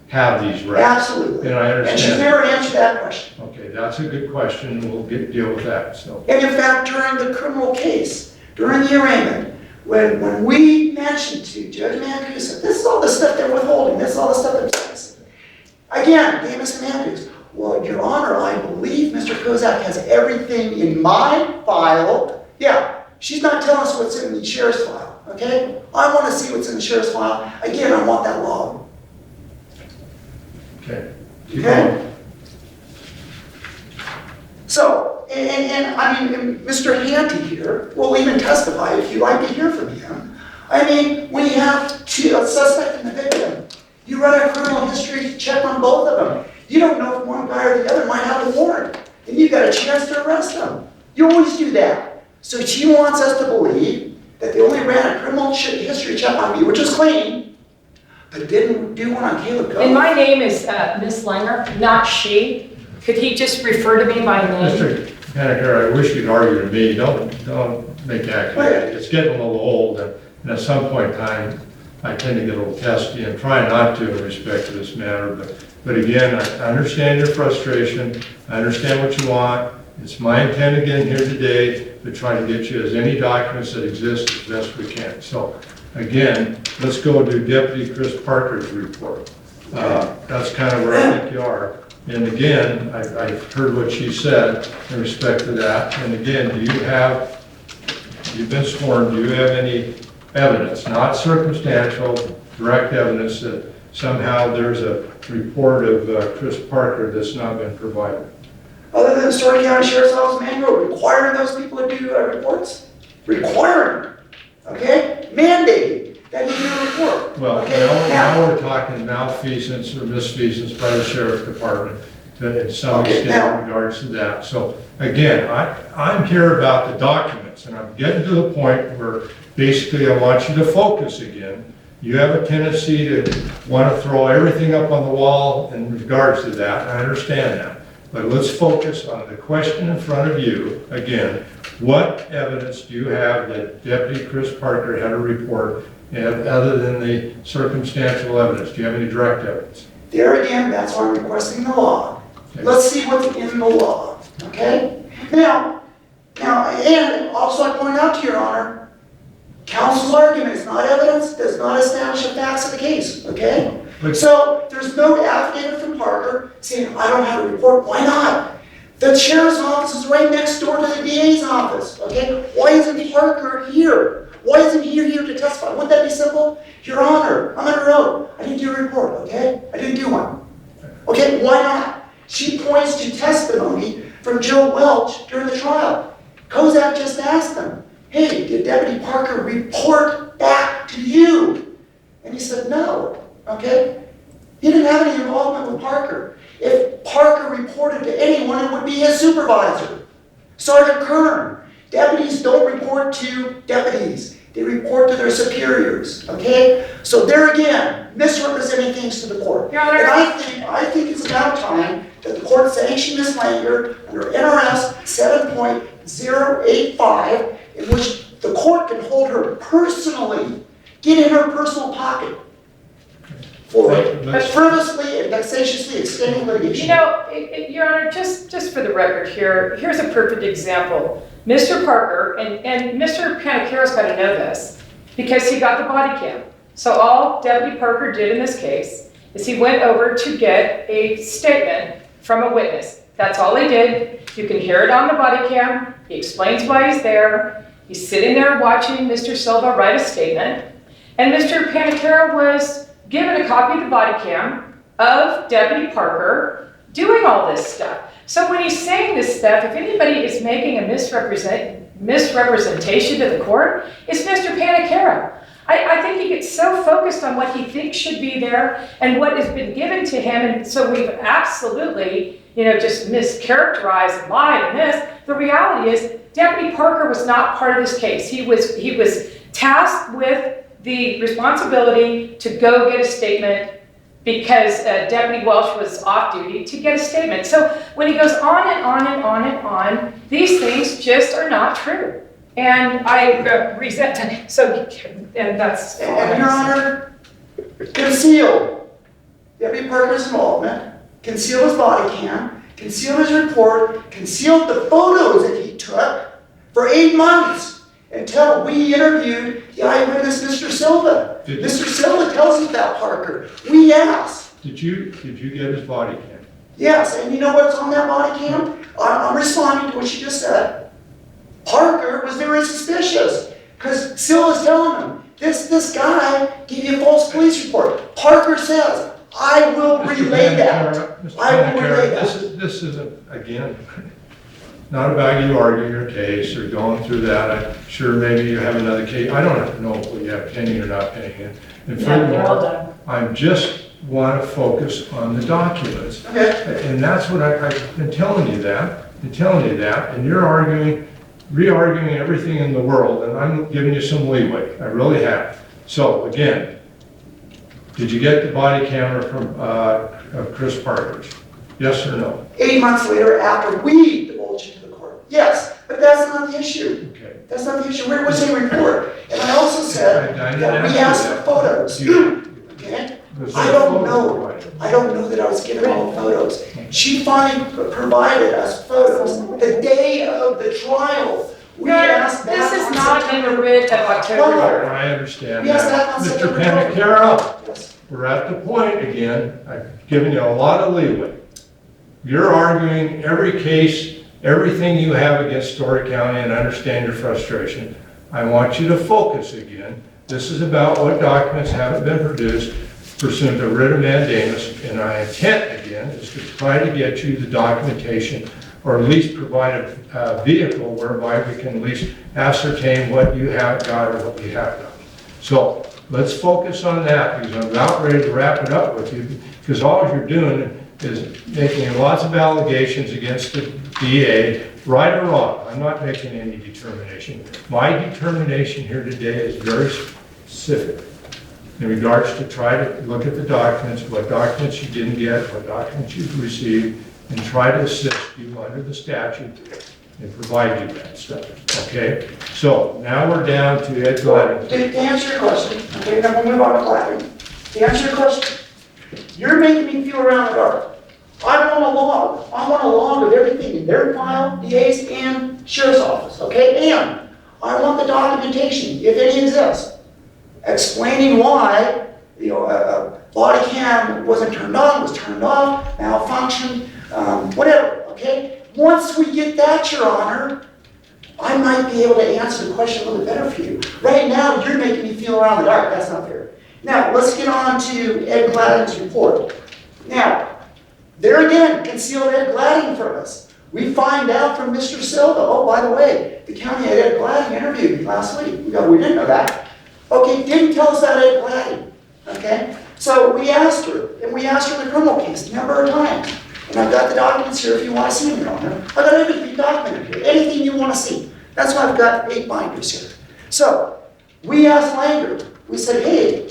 have these records? Absolutely. And I And she's understand. never answered that question. Okay, that's a good question. We'll deal with that, so. And in fact, during the criminal case, during the arraignment, when we mentioned to Judge Mancuso, this is all the stuff they're withholding, this is all the stuff they're saying. Again, Davis and Andrews, well, Your Honor, I believe Mr. Kozak has everything in my file. Yeah, she's not telling us what's in the sheriff's file, okay? I want to see what's in the sheriff's file. Again, I want that log. Okay. Keep Okay. going. So, and I mean, Mr. Hanty here will even testify if you'd like to hear from him. I mean, when you have a suspect and a victim, you run a criminal history check on both of them. You don't know if one guy or the other might have a warrant, and you've got a chance to arrest them. You always do that. So she wants us to believe that they only ran a criminal history check on me, which was clean, but didn't do one on Caleb Cove. And my name is Miss Langer, not she. Could he just refer to me by name? Mr. Panicaro, I wish you'd argue to me. Don't make accurate. It's getting a little old, and at some point in time, I tend to get a little testy and try not to in respect to this matter. But again, I understand your frustration. I understand what you want. It's my intent again here today to try to get you as many documents that exist as best we can. So again, let's go to Deputy Chris Parker's report. That's kind of where I think you are. And again, I've heard what she said in respect to that. And again, you've been sworn, do you have any evidence, not circumstantial, direct evidence that somehow there's a report of Chris Parker that's not been provided? Other than the Storey County Sheriff's Office manual requiring those people to do reports? Requiring, okay? Mandating that you do a report. Well, okay? now we're talking malfeasance or misfeasance by the sheriff's department to some Okay, extent now- in regards to that. So again, I'm here about the documents, and I'm getting to the point where basically I want you to focus again. You have a tendency to want to throw everything up on the wall in regards to that, and I understand that. But let's focus on the question in front of you. Again, what evidence do you have that Deputy Chris Parker had a report other than the circumstantial evidence? Do you have any direct evidence? There again, that's why I'm requesting the law. Okay. Let's see what's in the law, okay? Now, and also I point out to Your Honor, counsel's argument is not evidence, does not establish the facts of the case, okay? But- So there's no affidavit from Parker saying, I don't have a report. Why not? The sheriff's office is right next door to the DA's office, okay? Why isn't Parker here? Why isn't he here to testify? Wouldn't that be simple? Your Honor, I'm under oath. I didn't do a report, okay? I didn't do one. Okay, why not? She points to testimony from Joe Welch during the trial. Kozak just asked him, hey, did Deputy Parker report back to you? And he said, no, okay? He didn't have any involvement with Parker. If Parker reported to anyone, it would be his supervisor, Sergeant Kern. Deputies don't report to deputies. They report to their superiors, okay? So there again, misrepresenting things to the court. Your Honor. And I think it's about time that the court sanction Ms. Langer under NRS 7.085, in which the court can hold her personally, get in her personal pocket for frivolously and vexatiously extending litigation. You know, Your Honor, just for the record here, here's a perfect example. Mr. Parker, and Mr. Panicaro's got to know this, because he got the body cam. So all Deputy Parker did in this case is he went over to get a statement from a witness. That's all he did. You can hear it on the body cam. He explains why he's there. He's sitting there watching Mr. Silva write a statement. And Mr. Panicaro was given a copy of the body cam of Deputy Parker doing all this stuff. So when he's saying this stuff, if anybody is making a misrepresentation to the court, it's Mr. Panicaro. I think he gets so focused on what he thinks should be there and what has been given to him, and so we've absolutely, just mischaracterized and lied in this. The reality is, Deputy Parker was not part of this case. He was tasked with the responsibility to go get a statement because Deputy Walsh was off duty to get a statement. So when he goes on and on and on and on, these things just are not true. And I resent it. So, and that's all. And Your Honor, conceal Deputy Parker's involvement, conceal his body cam, conceal his report, concealed the photos that he took for 8 months until we interviewed the eyewitness, Mr. Silva. Mr. Silva tells us about Parker. We asked. Did you get his body cam? Yes, and you know what's on that body cam? I'm responding to what you just said. Parker was very suspicious because Silva's telling him, this guy gave you a false police report. Parker says, I will relay that. I will relay that. This isn't, again, not about you arguing your case or going through that. I'm sure maybe you have another case. I don't know if you have pending or not pending. And furthermore, I just want to focus on the documents. Okay. And that's what I've been telling you that, and you're re-arguing everything in the world, and I'm giving you some leeway. I really have. So again, did you get the body camera from Chris Parker's? Yes or no? 8 months later, after we divulged it to the court. Yes, but that's not the issue. Okay. That's not the issue. Where was the report? And I also said that we asked for photos. Okay? I don't know. I don't know that I was given all the photos. She finally provided us photos the day of the trial. We asked that. This is not in the writ of October 3rd. I understand Yes, that. that's Mr. September Panicaro, Yes. we're at the point again. I've given you a lot of leeway. You're arguing every case, everything you have against Storey County, and I understand your frustration. I want you to focus again. This is about what documents haven't been produced pursuant to writ of mandamus, and our intent again is to try to get you the documentation, or at least provide a vehicle whereby we can at least ascertain what you have got or what you have done. So let's focus on that, because I'm about ready to wrap it up with you, because all you're doing is making lots of allegations against the DA, right or wrong. I'm not making any determination. My determination here today is very specific in regards to try to look at the documents, what documents you didn't get, what documents you've received, and try to assist you under the statute and provide you that stuff, okay? So now we're down to Ed Gladden. To answer your question, okay, then we'll move on to Gladden. To answer your question, you're making me feel around the dark. I want a log. I want a log of everything in their file, DA's and Sheriff's Office, okay? And I want the documentation, if any exists, explaining why, body cam wasn't turned on, was turned off, malfunctioned, whatever, okay? Once we get that, Your Honor, I might be able to answer the question a little bit better for you. Right now, you're making me feel around the dark. That's not fair. Now, let's get on to Ed Gladden's report. Now, there again, concealed Ed Gladden from us. We find out from Mr. Silva, oh, by the way, the county had Ed Gladden interviewed me last week. We didn't know that. Okay, didn't tell us about Ed Gladden, okay? So we asked her, and we asked her the criminal case a number of times. And I've got the documents here if you want to see them, Your Honor. I've got everything documented here, anything you want to see. That's why I've got 8 binders here. So we asked Langer, we said, hey,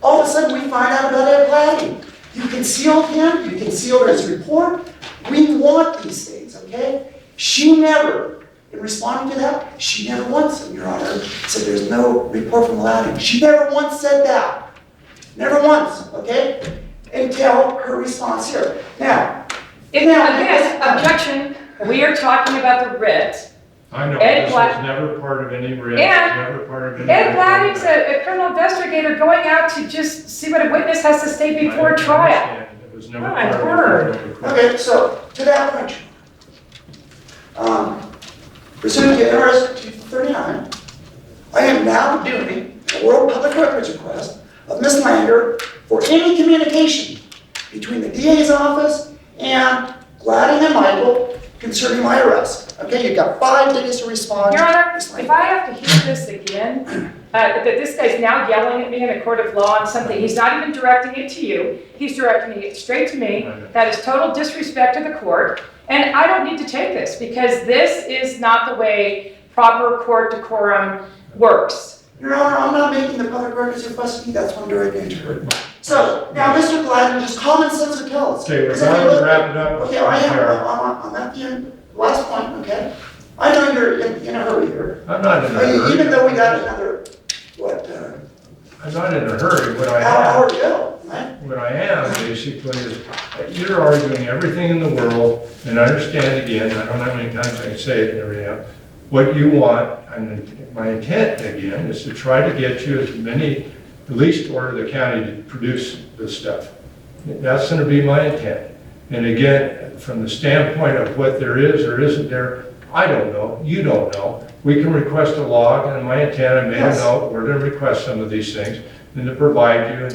all of a sudden we find out about Ed Gladden. You concealed him, you concealed his report. We want these things, okay? She never, in responding to that, she never once, Your Honor, said there's no report from Gladden. She never once said that. Never once, okay? Until her response here. Now, Again, objection, we are talking about the writ. I know, Ed this Gladden. was never part of any writ. And Never part of any Ed writ. Gladden's a criminal investigator going out to just see what a witness has to say before I trial. understand. It was never My part of word. any writ. okay, so to that point, pursuant to NRS 239, I am now doing a World Public Records request of Ms. Langer for any communication between the DA's office and Gladden and Michael concerning my arrest. Okay, you've got 5 days to respond. Your Honor, This if I have to hear this again, that this guy's now yelling at me in a court of law on something, he's not even directing it to you, he's directing it straight to me, that is total disrespect to the court, and I don't need to take this, because this is not the way proper court decorum works. Your Honor, I'm not making the public records request, that's one directed to her. So, now Mr. Gladden, just common sense will tell us. Okay, we're going to wrap it up. Okay, I am, I'm at the end, last point, okay? I know you're in a hurry here. I'm not in a hurry. Even though we got another, I'm not in a hurry. What I hour am, to go, right? what I am basically is, you're arguing everything in the world, and I understand again, I don't know how many times I can say it and everything else. What you want, and my intent again, is to try to get you as many, at least order the county to produce this stuff. That's going to be my intent. And again, from the standpoint of what there is or isn't there, I don't know, you don't know. We can request a log, and my intent, I made a note, we're going to request some of these things, and to provide you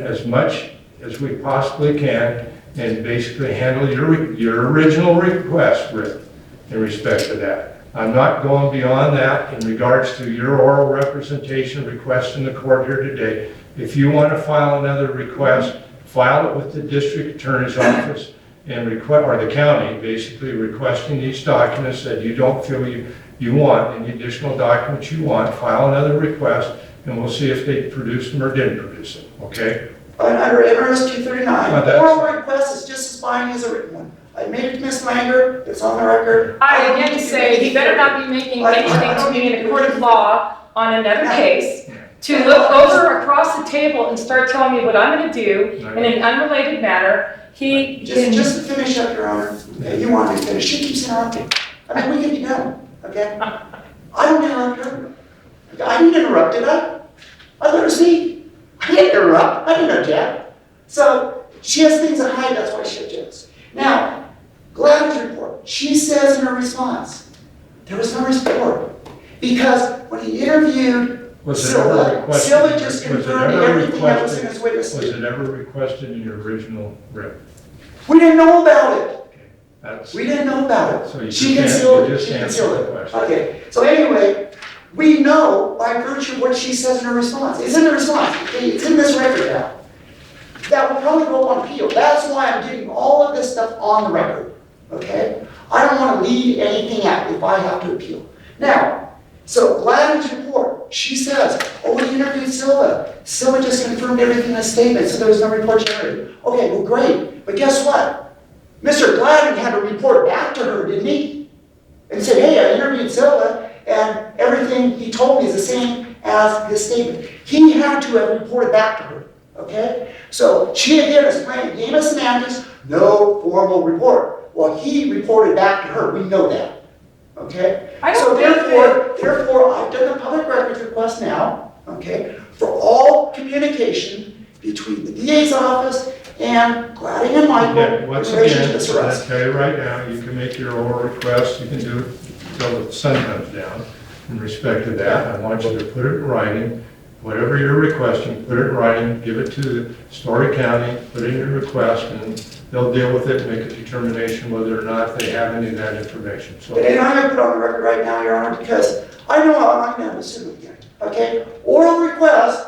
as much as we possibly can, and basically handle your original request, Rick, in respect to that. I'm not going beyond that in regards to your oral representation request in the court here today. If you want to file another request, file it with the district attorney's office and or the county, basically requesting these documents that you don't feel you want, any additional documents you want, file another request, and we'll see if they produced them or didn't produce them, okay? Under NRS 239, oral request is just as binding as a written one. I made it to Ms. Langer, it's on the record. I again say, he better not be making anything to me in a court of law on another case, to look over across the table and start telling me what I'm going to do in an unrelated matter. Just to finish up, Your Honor. Okay, you want me to finish? She keeps interrupting. I mean, we can be done, okay? I don't interrupt her. I didn't interrupt, did I? I let her speak. I didn't interrupt. I didn't object. So she has things to hide, that's why she objects. Now, Gladden's report. She says in her response, there was no report. Because when he interviewed Silva just confirmed everything that was in his witness statement. Was it ever requested in your original writ? We didn't know about it. That's, we didn't know about it. So she concealed it. She concealed it. Okay. So anyway, we know by virtue of what she says in her response. It's in the response. Okay? It's in this record now. That will probably go on appeal. That's why I'm getting all of this stuff on the record. Okay? I don't want to leave anything out if I have to appeal. Now, so Gladden's report, she says, oh, we interviewed Silva. Silva just confirmed everything in the statement, so there was no report generated. Okay, well, great. But guess what? Mr. Gladden had to report back to her, didn't he? And said, hey, I interviewed Silva, and everything he told me is the same as his statement. He had to have reported back to her. Okay? So she again is playing a game of semantics, no formal report. Well, he reported back to her. We know that. Okay? So therefore, I've done the public records request now, okay, for all communication between the DA's office and Gladden and Michael once in relation again, to this arrest. I'll tell you right now, you can make your oral request, you can do it until the sun comes down in respect to that. I want you to put it in writing. Whatever you're requesting, put it in writing, give it to Storey County, put in your request, and they'll deal with it and make a determination whether or not they have any of that information. So, and I'm going to put on the record right now, Your Honor, because I know I'm not going to have a suit again. Okay? Oral request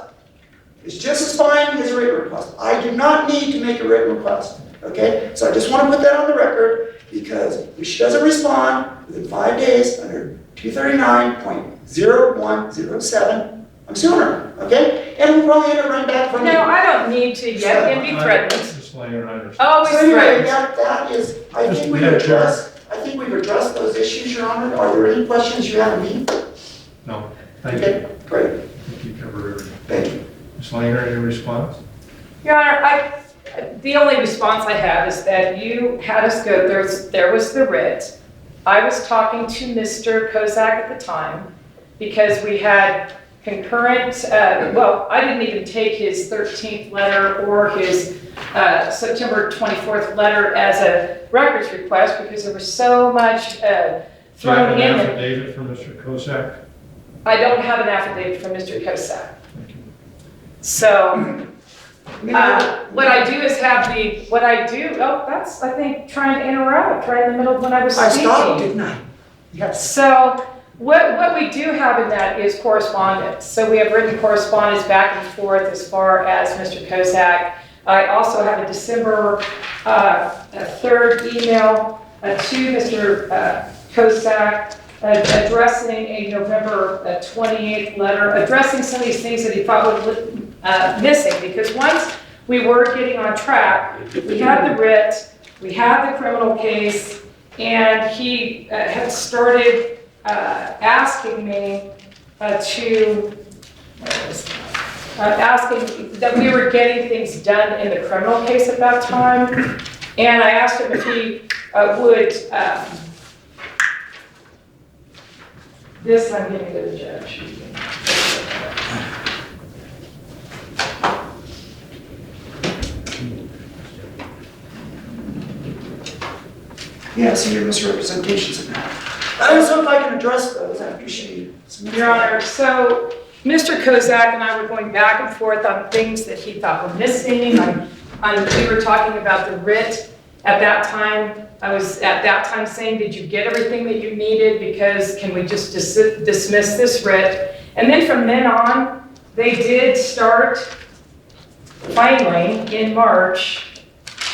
is just as fine as a written request. I do not need to make a written request. Okay? So I just want to put that on the record because if she doesn't respond within 5 days under 239.0107, I'm suing her, okay? And we'll probably end up running back from No, I don't need to yet and be threatened. Always so anyway, threatened. that is, I think we've addressed those issues, Your Honor. Are there any questions you have of me? No, thank you. Okay, great. I think you covered everything. Thank you. Ms. Langer, any response? Your Honor, the only response I have is that you had us go, there was the writ. I was talking to Mr. Kozak at the time because we had concurrent, well, I didn't even take his 13th letter or his September 24th letter as a records request because there was so much thrown in. Do you have an affidavit from Mr. Kozak? I don't have an affidavit from Mr. Kozak. So, What I do is that's, I think, trying to interrupt right in the middle of when I was I speaking. stopped, didn't I? Yes. So what we do have in that is correspondence. So we have written correspondence back and forth as far as Mr. Kozak. I also have a December 3rd email to Mr. Kozak addressing a November 28th letter, addressing some of these things that he thought were missing. Because once we were getting on track, we had the writ, we had the criminal case, and he had started asking me asking that we were getting things done in the criminal case at that time. And I asked him if he would, this I'm giving to the judge. Yeah, so your misrepresentations of that. I don't know if I can address those after she submits. Your Honor, so Mr. Kozak and I were going back and forth on things that he thought were missing. We were talking about the writ at that time. I was at that time saying, did you get everything that you needed? Because can we just dismiss this writ? And then from then on, they did start, finally, in March,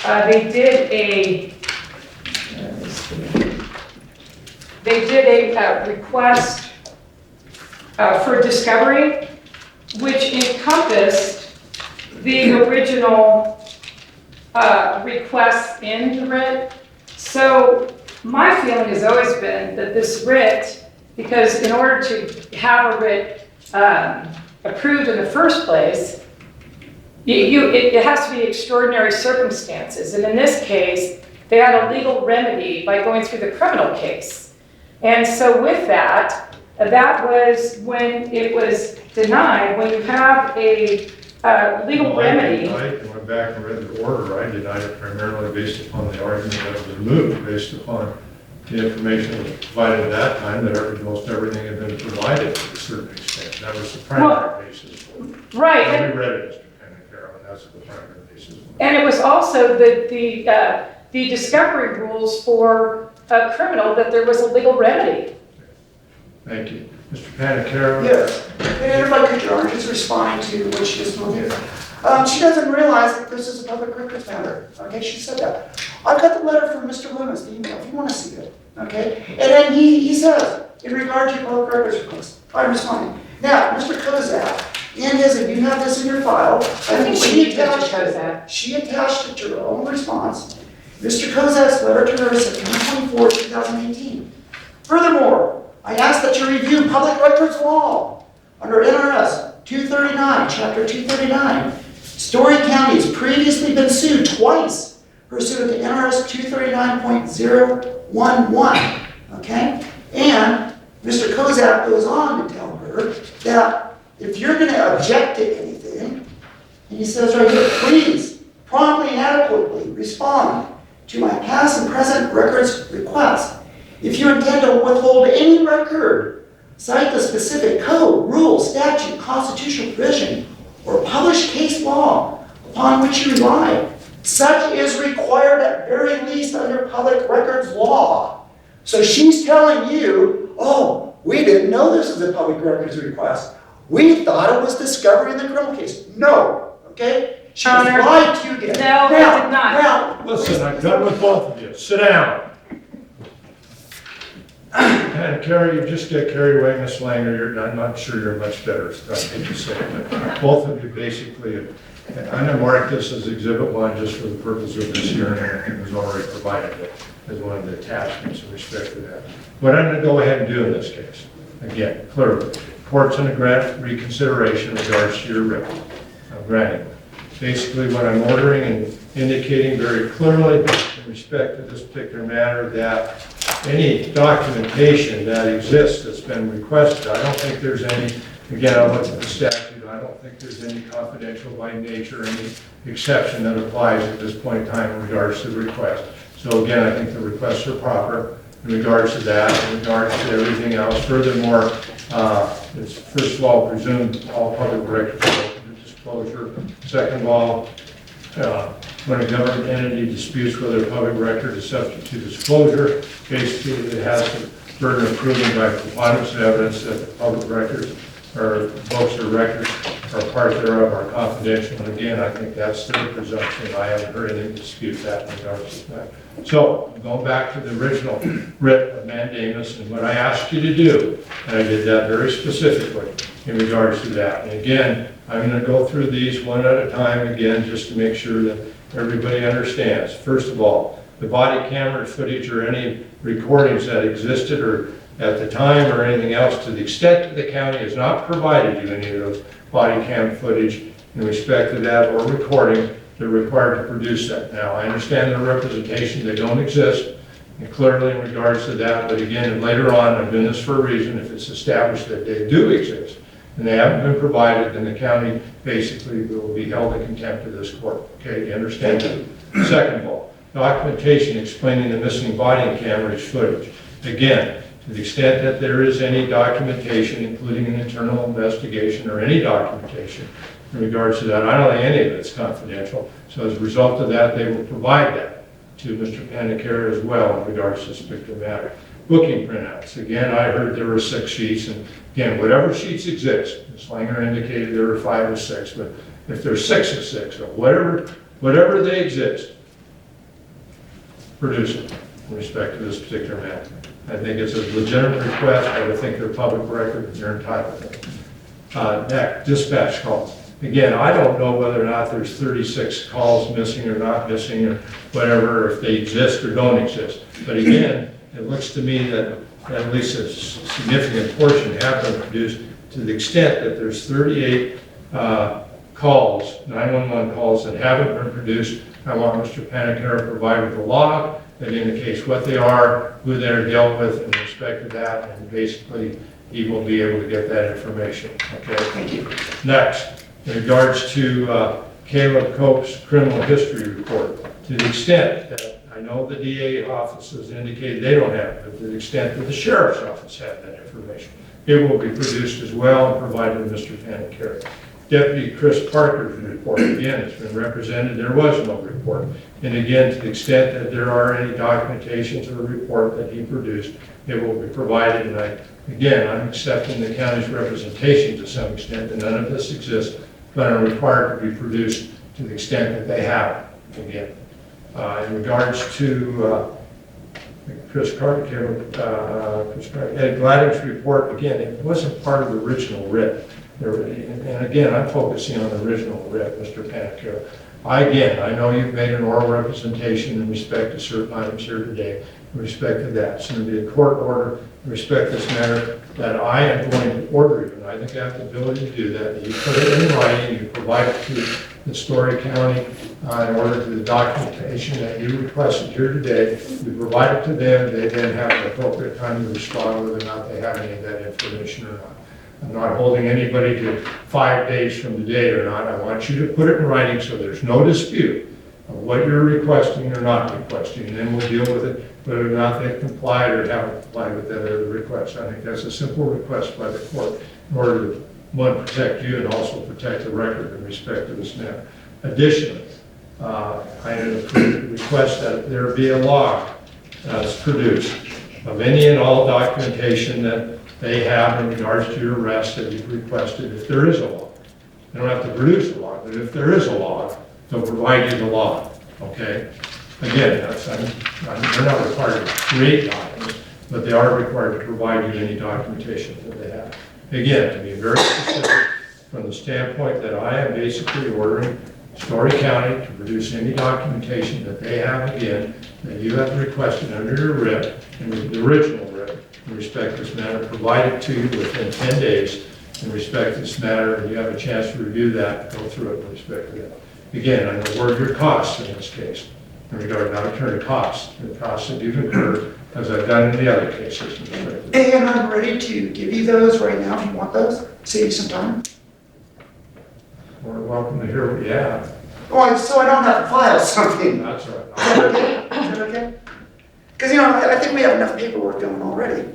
they did a request for discovery, which encompassed the original request in the writ. So my feeling has always been that this writ, because in order to have a writ approved in the first place, it has to be extraordinary circumstances. And in this case, they had a legal remedy by going through the criminal case. And so with that, that was when it was denied. When you have a legal remedy. I went back and read the order. I denied it primarily based upon the argument that it was moved, based upon the information that was provided at that time, that most everything had been provided to a certain extent. That was the primary basis for it. Right. And we read it, Mr. Panicaro, and that's the primary basis for it. And it was also the discovery rules for a criminal, that there was a legal remedy. Thank you. Mr. Panicaro? Yes. And if I could, Your Honor, just respond to what she just told you. She doesn't realize that this is a public records matter. Okay, she said that. I've got the letter from Mr. Loomis, the email, if you want to see it. Okay? And then he says, in regard to your public records request, I'm responding. Now, Mr. Kozak, in his, and you have this in your file, I think she attached Kozak. She attached it to her own response. Mr. Kozak's letter to her is September 24, 2018. Furthermore, I ask that you review public records law under NRS 239, Chapter 239. Storey County has previously been sued twice pursuant to NRS 239.011. Okay? And Mr. Kozak goes on to tell her that if you're going to object to anything, and he says right here, please promptly and adequately respond to my past and present records request. If you intend to withhold any record, cite the specific code, rule, statute, constitutional provision, or published case law upon which you rely. Such is required at very least under public records law. So she's telling you, oh, we didn't know this was a public records request. We thought it was discovery in the criminal case. No, okay? She lied to you again. No, I did not. Now, Listen, I'm done with both of you. Sit down. And Carrie, you just get carried away, Miss Langer. I'm not sure you're much better, I hate to say it, but both of you basically, I'm going to mark this as Exhibit 1 just for the purpose of this hearing. I think it was already provided as one of the attachments in respect to that. What I'm going to go ahead and do in this case, again, clearly, court's going to grant reconsideration in regards to your writ. I'm granting it. Basically, what I'm ordering and indicating very clearly in respect to this particular matter, that any documentation that exists that's been requested, I don't think there's any, again, I looked at the statute, I don't think there's any confidential by nature, any exception that applies at this point in time in regards to the request. So again, I think the requests are proper in regards to that, in regards to everything else. Furthermore, it's first of all presumed all public records are open to disclosure. Second of all, when a government entity disputes whether a public record is subject to disclosure, basically it has the burden of proving by preponderance of evidence that the public records or books or records or part thereof are confidential. And again, I think that's their presumption. I haven't heard anything dispute that in regards to that. So, going back to the original writ of mandamus and what I asked you to do, and I did that very specifically in regards to that. And again, I'm going to go through these one at a time again, just to make sure that everybody understands. First of all, the body camera footage or any recordings that existed or at the time or anything else, to the extent that the county has not provided you any of those body cam footage in respect to that or recording, they're required to produce that. Now, I understand the representation, they don't exist, and clearly in regards to that, but again, later on, I've done this for a reason, if it's established that they do exist, and they haven't been provided, then the county basically will be held in contempt of this court. Okay, you understand that? Second of all, documentation explaining the missing body camera footage. Again, to the extent that there is any documentation, including an internal investigation or any documentation in regards to that, I don't think any of it's confidential. So as a result of that, they will provide that to Mr. Panicaro as well in regards to this particular matter. Booking printouts. Again, I heard there were 6 sheets, and again, whatever sheets exist, Ms. Langer indicated there were 5 or 6, but if there's 6 or 6, or whatever they exist, produce it in respect to this particular matter. I think it's a legitimate request, but I think they're public record and they're entitled to it. Next, dispatch calls. Again, I don't know whether or not there's 36 calls missing or not missing or whatever, or if they exist or don't exist. But again, it looks to me that at least a significant portion have been produced to the extent that there's 38 calls, 911 calls that haven't been produced. I want Mr. Panicaro to provide with a log that indicates what they are, who they're dealt with in respect to that, and basically he will be able to get that information. Okay, Thank you. Next, in regards to Caleb Cope's criminal history report, to the extent that I know the DA office has indicated they don't have it, but to the extent that the sheriff's office has that information, it will be produced as well and provided to Mr. Panicaro. Deputy Chris Parker's report, again, it's been represented, there was no report. And again, to the extent that there are any documentations of the report that he produced, it will be provided. And I'm accepting the county's representation to some extent, and none of this exists, but are required to be produced to the extent that they have it, again. In regards to Chris Carter, Ed Gladding's report, again, it wasn't part of the original writ. And again, I'm focusing on the original writ, Mr. Panicaro. I know you've made an oral representation in respect to certain items here today, in respect to that. So there'll be a court order in respect to this matter that I am going to order you, and I think I have the ability to do that. You put it in writing, you provide it to the Storey County in order to the documentation that you requested here today. You provide it to them, they then have an appropriate time to respond whether or not they have any of that information or not. I'm not holding anybody to 5 days from the date or not. I want you to put it in writing so there's no dispute of what you're requesting or not requesting, and then we'll deal with it whether or not they've complied or haven't complied with that other request. I think that's a simple request by the court in order to, one, protect you and also protect the record in respect to this matter. Additionally, I request that there be a log that's produced of any and all documentation that they have in regards to your arrest that you've requested, if there is a log. They don't have to produce a log, but if there is a log, they'll provide you the log, okay? Again, they're not required to create documents, but they are required to provide you any documentation that they have. Again, to be very specific, from the standpoint that I am basically ordering Storey County to produce any documentation that they have, again, that you have requested under your writ, and the original writ, in respect to this matter, provided to you within 10 days in respect to this matter, and you have a chance to review that, go through it in respect to that. Again, I'm aware of your costs in this case, in regard not attorney costs, the costs that you've incurred, as I've done in the other cases. And I'm ready to give you those right now if you want those. Save you some time. We're welcome to hear what you have. Oh, so I don't have to file something. That's right. Is that okay? Is that okay? Because, I think we have enough paperwork going already.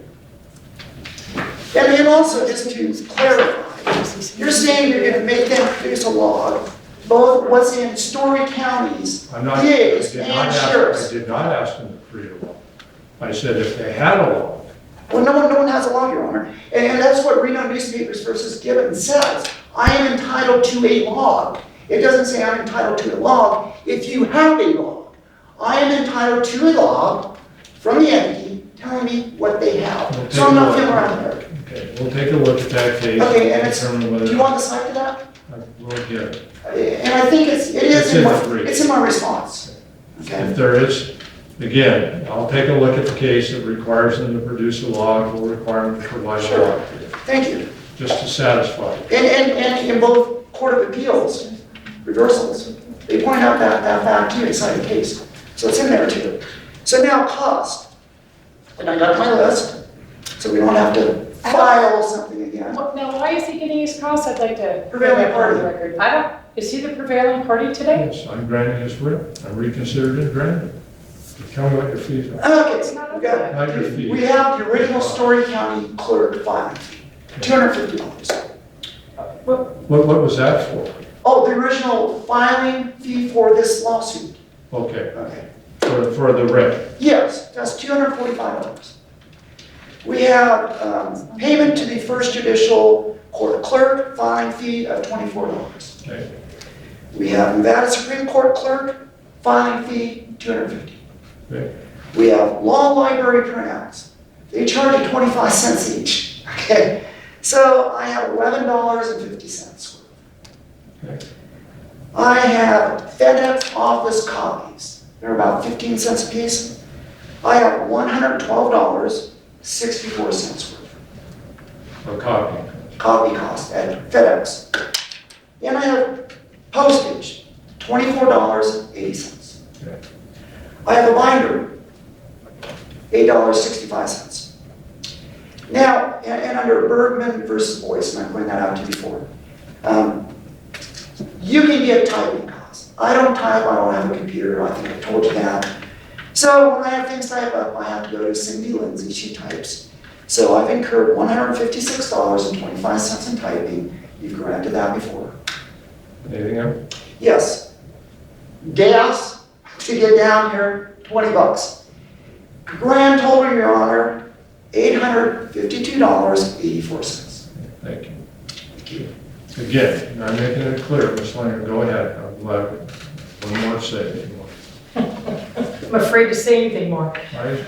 And also, just to clarify, You're saying you're gonna make them produce a log, both what's in Storey County's I'm not, DAs and I sheriffs. did not ask them to create a law. I said if they had a law, Well, no one has a log, Your Honor. And that's what Reno Newspapers versus Gibbon says. I am entitled to a log. It doesn't say I'm entitled to a log if you have a log. I am entitled to a log from the entity telling me what they have. We'll So I'm not take a feeling look. around there. okay, we'll take a look at that case. Okay, and it's, determine do whether you want the cite to that? we'll get it. And I think it It's is in the brief. it's in my response. Okay? If there is, again, I'll take a look at the case that requires them to produce a log, we'll require them to provide a Sure. log, Thank you. just to satisfy. And in both Court of Appeals reversals, they point out that fact too inside the case. So it's in there too. So now cost. And I got my list, so we don't have to file something again. Now, why is he getting his costs? I'd like to. Prevailing party. Record. I don't, is he the prevailing party today? Yes, I'm granting his writ, I'm reconsidered and granted. Tell me what your fees are. Okay, It's not we up got, Not your fees. we have the original Storey County clerk filing fee, $250. What was that for? Oh, the original filing fee for this lawsuit. Okay, Okay. for the writ. Yes, that's $245. We have payment to the First Judicial Court clerk, filing fee of $24. Okay, We have Nevada Supreme Court clerk, filing fee $250. okay, We have law library printouts. They charge you 25 cents each. Okay, so I have $11.50. okay. I have FedEx office copies. They're about 15 cents a piece. I have $112.64 worth. For copy. Copy cost at FedEx. Then I have postage, $24.80. Okay. I have a binder, $8.65. Now, and under Bergman versus Boyce, and I pointed that out to you before, you can get typing costs. I don't type, I don't have a computer, I think I told you that. So when I have things type up, I have to go to Cindy Lindsay, she types. So I've incurred $156.25 in typing. You've corrected that before. Anything else? Yes. Gas to get down here, $20. Grand total, Your Honor, $852.84. Thank you. Thank you. Again, I'm making it clear, Ms. Langer, go ahead. I'm glad. One more to say anymore. I'm afraid to say anything more. I'm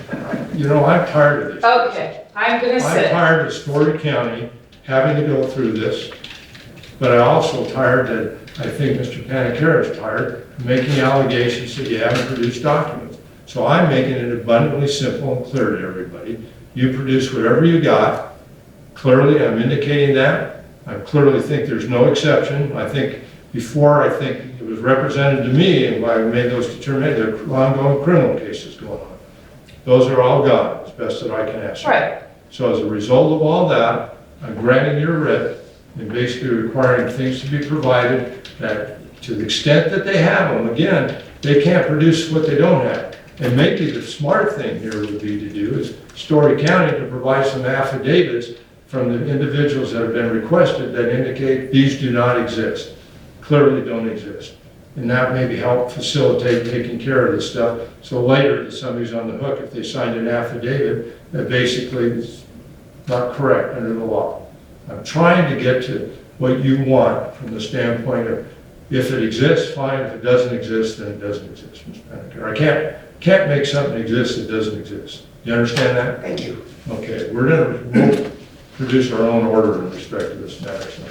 tired of this. Okay, I'm gonna I'm sit. tired of Storey County having to go through this, but I'm also tired that I think Mr. Panicaro is tired of making allegations that you haven't produced documents. So I'm making it abundantly simple and clear to everybody. You produce whatever you got. Clearly, I'm indicating that. I clearly think there's no exception. I think before, it was represented to me, and I made those determinations, there are ongoing criminal cases going on. Those are all gone, as best that I can answer. Right. So as a result of all that, I'm granting your writ and basically requiring things to be provided that, to the extent that they have them, again, they can't produce what they don't have. And maybe the smart thing here would be to do is Storey County to provide some affidavits from the individuals that have been requested that indicate these do not exist, clearly don't exist. And that maybe help facilitate taking care of this stuff. So later, that somebody's on the hook if they signed an affidavit that basically is not correct under the law. I'm trying to get to what you want from the standpoint of if it exists, fine. If it doesn't exist, then it doesn't exist, Mr. Panicaro. I can't make something exist that doesn't exist. You understand that? Thank you. Okay, we'll produce our own order in respect to this matter. So,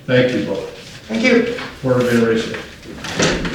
thank you both. Thank you. Order being recessed.